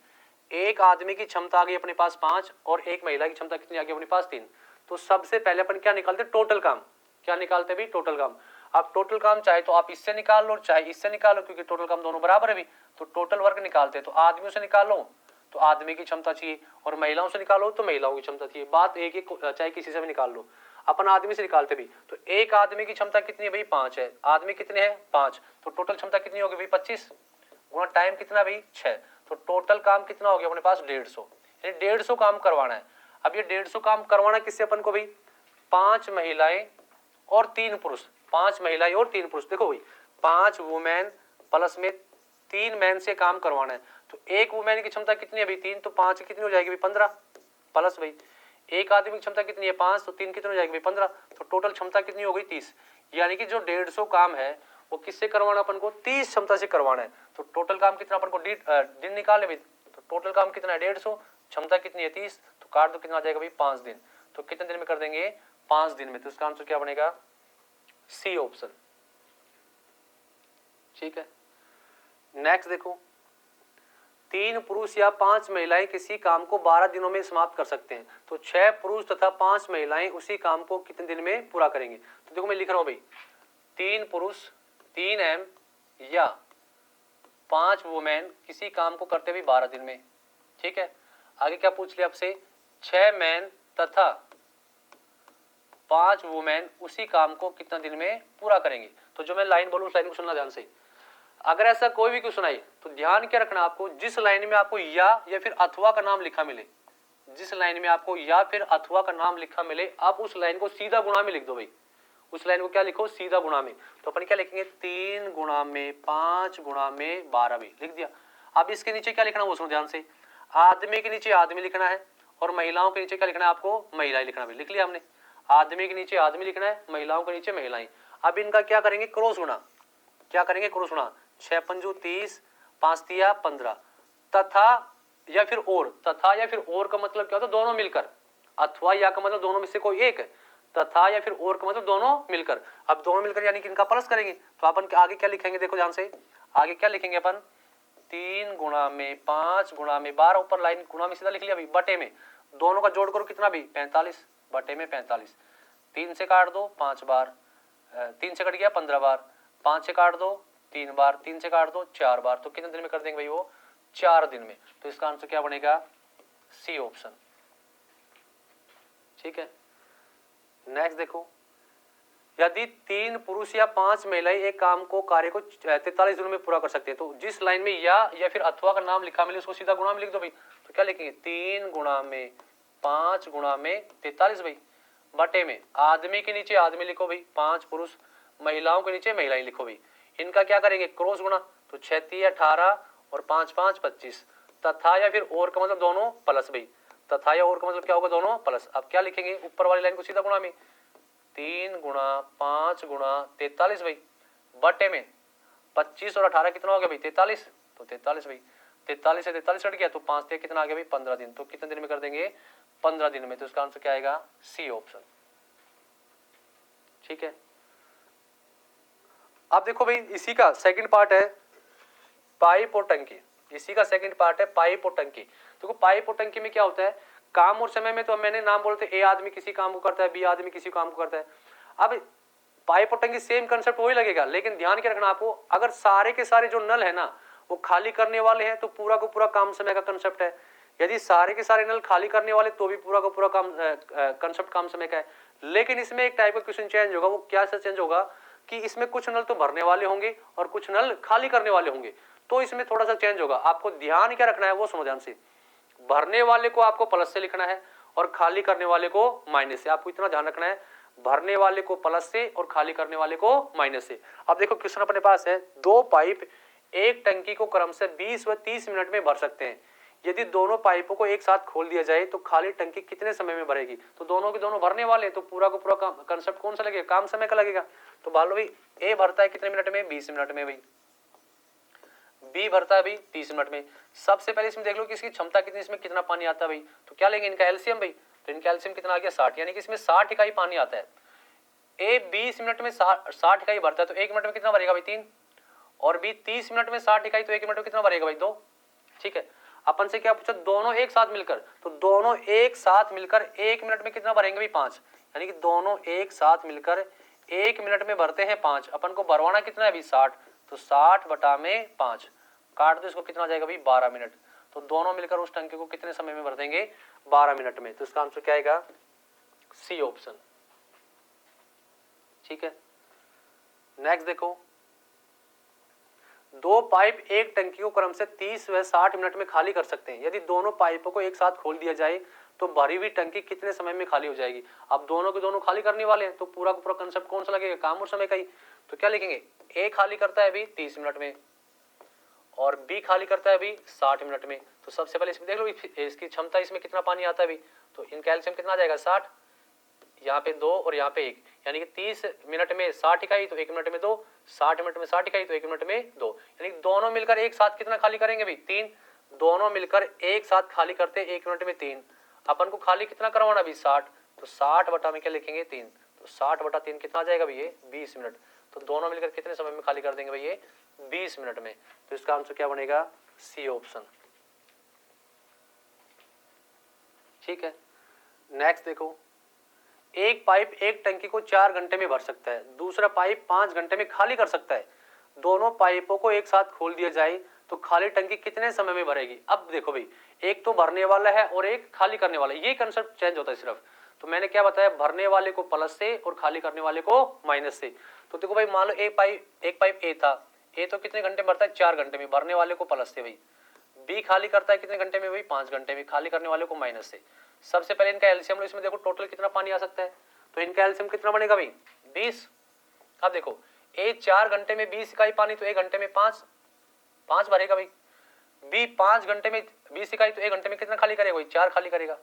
एक आदमी की क्षमता आ गई अपने पास 5, और एक महिला की क्षमता कितनी आ गई अपने पास? 3। तो सबसे पहले अपन क्या निकालते? टोटल काम। क्या निकालते भाई? टोटल काम। अब टोटल काम चाहे तो आप इससे निकाल लो, चाहे इससे निकालो, क्योंकि टोटल काम दोनों बराबर है भी। तो टोटल वर्क निकालते हैं, तो आदमियों से निकालो तो आदमी की क्षमता चाहिए, और महिलाओं से निकालो तो महिलाओं की क्षमता चाहिए। बात एक एक, चाहे किसी से भी निकाल लो। अपन आदमी से निकालते भी, तो एक आदमी की क्षमता कितनी है भाई? 5 है। आदमी कितने हैं? 5। तो टोटल क्षमता कितनी होगी भाई? 25 गुना टाइम कितना भाई? 6। तो टोटल काम कितना हो गया अपने पास? 150। यानी 150 काम करवाना है। अब ये 150 काम करवाना किससे अपन को भाई? 5 महिलाएं और 3 पुरुष। 5 महिलाएं और 3 पुरुष। देखो भाई, 5 वुमेन प्लस में 3 मैन से काम करवाना है। तो एक वुमेन की क्षमता कितनी है भाई? 3। तो 5 कितनी हो जाएगी भाई? 15 प्लस भाई एक आदमी की क्षमता कितनी है? 5। तो 3 कितनी हो जाएगी भाई? 15। तो टोटल क्षमता कितनी हो गई? 30। यानी कि जो 150 काम है वो किससे करवाना अपन को? 30 क्षमता से करवाना है। तो टोटल काम कितना अपन को दिन निकाले भाई? तो टोटल काम कितना है? 150, क्षमता कितनी है? 30। तो काट दो, कितना आ जाएगा भाई? 5 दिन। तो कितने दिन में कर देंगे? 5 दिन में। तो इसका आंसर क्या बनेगा? C option. ठीक है, नेक्स्ट देखो, 3 पुरुष या 5 महिलाएं किसी काम को 12 दिनों में समाप्त कर सकते हैं। तो 6 पुरुष तथा 5 महिलाएं उसी काम को कितने दिन में पूरा करेंगे? तो देखो मैं लिख रहा हूं भाई, 3 पुरुष 3 एम या 5 वुमेन किसी काम को करते हुए 12 दिन में। ठीक है, आगे क्या पूछ लिया आपसे? 6 मैन तथा 5 वुमेन उसी काम को कितना दिन में पूरा करेंगे। तो जो मैं लाइन बोलूं उस लाइन को सुनना ध्यान से। अगर ऐसा कोई भी क्वेश्चन आए तो ध्यान क्या रखना आपको, जिस लाइन में आपको या फिर अथवा का नाम लिखा मिले, जिस लाइन में आपको या फिर अथवा का नाम लिखा मिले, आप उस लाइन को सीधा गुणा में लिख दो भाई। उस लाइन को क्या लिखो? सीधा गुणा में। तो अपन क्या लिखेंगे? 3 गुणा में 5 गुणा में 12 भी लिख दिया। अब इसके नीचे क्या लिखना है वो सुनो ध्यान से। आदमी के नीचे आदमी लिखना है, और महिलाओं के नीचे क्या लिखना है आपको? महिलाएं लिखना है। लिख लिया हमने। आदमी के नीचे आदमी लिखना है, महिलाओं के नीचे महिलाएं। अब इनका क्या करेंगे? क्रॉस गुणा। क्या करेंगे? क्रॉस गुणा। 6 पंजू 30, 5 तिया 15 तथा या फिर और, तथा या फिर और का मतलब क्या होता है? दोनों मिलकर। अथवा या का मतलब दोनों में से कोई एक, तथा या फिर और का मतलब दोनों मिलकर। अब दोनों मिलकर यानी कि इनका प्लस करेंगे, तो अपन आगे क्या लिखेंगे? देखो ध्यान से, आगे क्या लिखेंगे अपन? 3 गुणा में 5 गुणा में 12, ऊपर लाइन गुणा में सीधा लिख लिया भाई, बटे में दोनों का जोड़ करो कितना भी 45, बटे में 45। 3 से काट दो 5 बार, 3 से कट गया 15 बार, 5 से काट दो 3 बार, 3 से काट दो 4 बार, तो कितने दिन में कर देंगे भाई? वो 4 दिन में। तो इसका आंसर क्या बनेगा? C option. ठीक है, नेक्स्ट देखो, यदि 3 पुरुष या 5 महिलाएं एक काम को कार्य को 43 दिनों में पूरा कर सकते हैं, तो जिस लाइन में या फिर अथवा का नाम लिखा मिले उसको सीधा गुणा में लिख दो भाई। तो क्या लिखेंगे? 3 गुणा में 5 गुणा में 43 भाई, बटे में आदमी के नीचे आदमी लिखो भाई 5 पुरुष, महिलाओं के नीचे महिलाएं लिखो भाई। इनका क्या करेंगे? क्रॉस गुणा, तो 6 18 और 5 5 25। तथा या फिर और का मतलब दोनों प्लस भाई, तथा या और का मतलब क्या होगा? दोनों प्लस। अब क्या लिखेंगे? ऊपर वाली लाइन को सीधा गुणा में, 3 गुणा 5 गुणा 43 भाई, बटे में 25 और 18 कितना हो गया भाई? 43, तो 43 भाई, 43 से 43 कट गया, तो 5 से कितना आ गया भाई? 15 दिन। तो कितने दिन में कर देंगे? 15 दिन में। तो इसका आंसर क्या आएगा? C option. ठीक है, अब देखो भाई, इसी का सेकंड पार्ट है पाइप और टंकी। इसी का सेकंड पार्ट है पाइप और टंकी। देखो पाइप और टंकी में क्या होता है? काम और समय में तो मैंने नाम बोलते, ए आदमी किसी काम को करता है, बी आदमी किसी काम को करता है। अब पाइप और टंकी सेम कंसेप्ट वही लगेगा, लेकिन ध्यान के रखना आपको, अगर सारे के सारे जो नल है ना वो खाली करने वाले हैं तो पूरा का पूरा काम समय का कंसेप्ट है। यदि सारे के सारे नल खाली करने वाले तो भी पूरा का पूरा काम कंसेप्ट काम समय का है। लेकिन इसमें एक टाइप का क्वेश्चन चेंज होगा। वो क्या से चेंज होगा कि इसमें कुछ नल तो भरने वाले होंगे और कुछ नल खाली करने वाले होंगे, तो इसमें थोड़ा सा चेंज होगा। आपको ध्यान क्या रखना है वो सुनो ध्यान से। भरने वाले को आपको प्लस से लिखना है और खाली करने वाले को माइनस से। आपको इतना ध्यान रखना है, भरने वाले को प्लस से और खाली करने वाले को माइनस से। अब देखो क्वेश्चन अपने पास है, 2 पाइप एक टंकी को क्रम से 20 व 30 मिनट में भर सकते हैं। यदि दोनों पाइपों को एक साथ खोल दिया जाए तो खाली टंकी कितने समय में भरेगी? तो दोनों के दोनों भरने वाले हैं, तो पूरा का पूरा कंसेप्ट कौन सा लगेगा? काम समय का लगेगा। तो मान भाई ए भरता है कितने मिनट में? 20 मिनट में भाई। बी भरता है भाई 30 मिनट में। सबसे पहले इसमें देख लो कि इसकी क्षमता कितनी, इसमें कितना पानी आता है भाई। तो क्या लेंगे? इनका एलसीएम भाई। तो इनका एलसीएम कितना आ गया? 60, यानी कि इसमें 60 इकाई पानी आता है। ए 20 मिनट में 60 इकाई भरता है, तो 1 मिनट में कितना भरेगा भाई? 3। और बी 30 मिनट में 60 इकाई, तो 1 मिनट में कितना भरेगा भाई? 2। ठीक है, अपन से क्या पूछा? दोनों एक साथ मिलकर, तो दोनों एक साथ मिलकर 1 मिनट में कितना भरेंगे भाई? 5। यानी कि दोनों एक साथ मिलकर 1 मिनट में भरते हैं 5। अपन को भरवाना कितना है भाई? 60। तो 60 बटा में 5 काट दो, इसको कितना जाएगा भाई? 12 मिनट। तो दोनों मिलकर उस टंकी को कितने समय में भर देंगे? 12 मिनट में। तो इसका आंसर क्या आएगा? C option. ठीक है, नेक्स्ट देखो, 2 पाइप एक टंकी को क्रम से 30 व 60 मिनट में खाली कर सकते हैं। यदि दोनों पाइपों को एक साथ खोल दिया जाए तो भरी हुई टंकी कितने समय में खाली हो जाएगी? अब दोनों के दोनों खाली करने वाले हैं, तो पूरा का पूरा कंसेप्ट कौन सा लगेगा? काम और समय का ही। तो क्या लिखेंगे? ए खाली करता है अभी 30 मिनट में और बी खाली करता है अभी 60 मिनट में। तो सबसे पहले इसमें देख लो इसकी क्षमता, इसमें कितना पानी आता है अभी। तो इनका एलसीएम कितना आ जाएगा? 60, यहाँ पे 2 और यहाँ पे 1, यानी कि 30 मिनट में 60 इकाई तो 1 मिनट में 2, 60 मिनट में 60 इकाई तो 1 मिनट में 2, यानी कि दोनों मिलकर एक साथ कितना खाली करेंगे भाई? 3। दोनों मिलकर एक साथ खाली करते 1 मिनट में 3। अपन को खाली कितना करवाना अभी? 60। तो 60 बटा में क्या लिखेंगे? 3। तो 60 बटा 3 कितना आ जाएगा भाई? ये 20 मिनट। तो दोनों मिलकर कितने समय में खाली कर देंगे भाई? ये 20 मिनट में। तो इसका आंसर क्या बनेगा? C option. ठीक है, नेक्स्ट देखो, एक पाइप एक टंकी को 4 घंटे में भर सकता है, दूसरा पाइप 5 घंटे में खाली कर सकता है। दोनों पाइपों को एक साथ खोल दिया जाए तो खाली टंकी कितने समय में भरेगी? अब देखो भाई, एक तो भरने वाला है और एक खाली करने वाला है, ये कंसेप्ट चेंज होता है सिर्फ। तो मैंने क्या बताया? भरने वाले को प्लस से और खाली करने वाले को माइनस से। तो देखो भाई, मान लो एक पाइप ए था, ए तो कितने घंटे भरता है? 4 घंटे में, भरने वाले को प्लस से भाई। बी खाली करता है कितने घंटे में भाई? 5 घंटे में, खाली करने वाले को माइनस से। सबसे पहले इनका एलसीएम लो, इसमें देखो टोटल कितना पानी आ सकता है। तो इनका एलसीएम कितना बनेगा भाई? 20। अब देखो, ए 4 घंटे में 20 इकाई पानी, तो 1 घंटे में 5 भरेगा भाई। बी 5 घंटे में 20 इकाई, तो 1 घंटे में कितना खाली करेगा भाई? 4 खाली करेगा।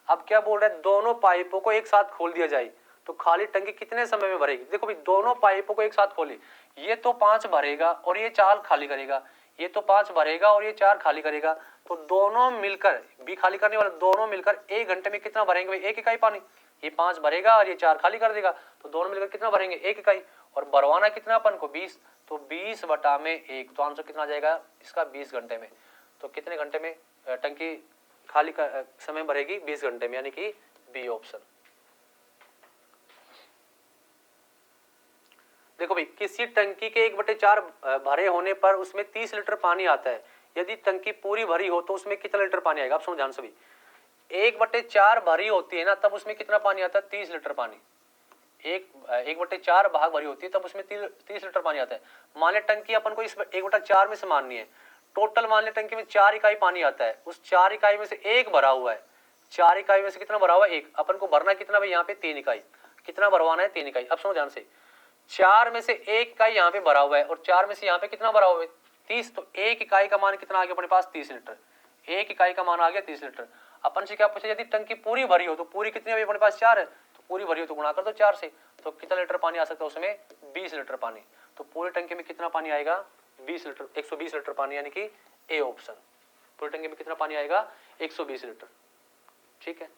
अब क्या बोल रहा है? दोनों पाइपों को एक साथ खोल दिया जाए तो खाली टंकी कितने समय में भरेगी? देखो भाई, दोनों पाइपों को एक साथ खोले, ये तो 5 भरेगा और ये 4 खाली करेगा, ये तो 5 भरेगा और ये 4 खाली करेगा, तो दोनों मिलकर, बी खाली करने वाले दोनों मिलकर 1 घंटे में कितना भरेंगे भाई? 1 इकाई पानी। ये 5 भरेगा और ये 4 खाली कर देगा, तो दोनों मिलकर कितना भरेंगे? 1 इकाई। और भरवाना कितना अपन को? 20, तो 20 बटा में 1, तो आंसर कितना आ जाएगा इसका? 20 घंटे में। तो कितने घंटे में टंकी खाली समय भरेगी? 20 घंटे में, यानी कि बी ऑप्शन। देखो भाई, किसी टंकी के 1/4 भरे होने पर उसमें 30 लीटर पानी आता है। यदि टंकी पूरी भरी हो तो उसमें कितना लीटर पानी आएगा? आप समझ ध्यान से भी, 1/4 भरी होती है ना, तब उसमें कितना पानी आता है? 30 लीटर पानी। 1/4 भाग भरी होती है तब उसमें 30 लीटर पानी आता है। मान ले टंकी अपन को इस 1/4 में से माननी है, टोटल मान ले टंकी में 4 इकाई पानी आता है, उस 4 इकाई में से 1 भरा हुआ है। 4 इकाई में से कितना भरा हुआ है? 1। अपन को भरना कितना भाई? यहाँ पे 3 इकाई। कितना भरवाना है? 3 इकाई। अब समझ ध्यान से, 4 में से 1 इकाई यहाँ पे भरा हुआ है और 4 में से यहाँ पे कितना भरा हुआ है? 30। तो 1 इकाई का मान कितना आ गया अपने पास? 30 लीटर। 1 इकाई का मान आ गया 30 लीटर। अपन से क्या पूछा? यदि टंकी पूरी भरी हो तो पूरी कितनी है अपने पास? 4 है, तो पूरी भरी हो तो गुणा कर दो 4 से, तो कितना लीटर पानी आ सकता है उसमें? 20 लीटर पानी। तो पूरी टंकी में कितना पानी आएगा? 20 लीटर, 120 लीटर पानी, यानी कि ए ऑप्शन। पूरी टंकी में कितना पानी आएगा? 120 लीटर। ठीक है।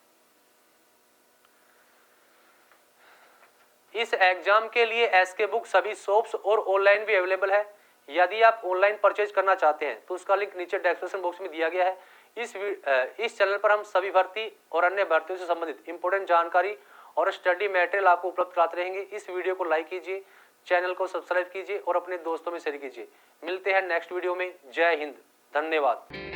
इस एग्जाम के लिए एसके बुक सभी शॉप्स और ऑनलाइन भी अवेलेबल है। यदि आप ऑनलाइन परचेज करना चाहते हैं तो उसका लिंक नीचे डिस्क्रिप्शन बॉक्स में दिया गया है। इस चैनल पर हम सभी भर्ती और अन्य भर्तियों से संबंधित इंपोर्टेंट जानकारी और स्टडी मटेरियल आपको उपलब्ध कराते रहेंगे। इस वीडियो को लाइक कीजिए, चैनल को सब्सक्राइब कीजिए और अपने दोस्तों में शेयर कीजिए। मिलते हैं नेक्स्ट वीडियो में। जय हिंद, धन्यवाद।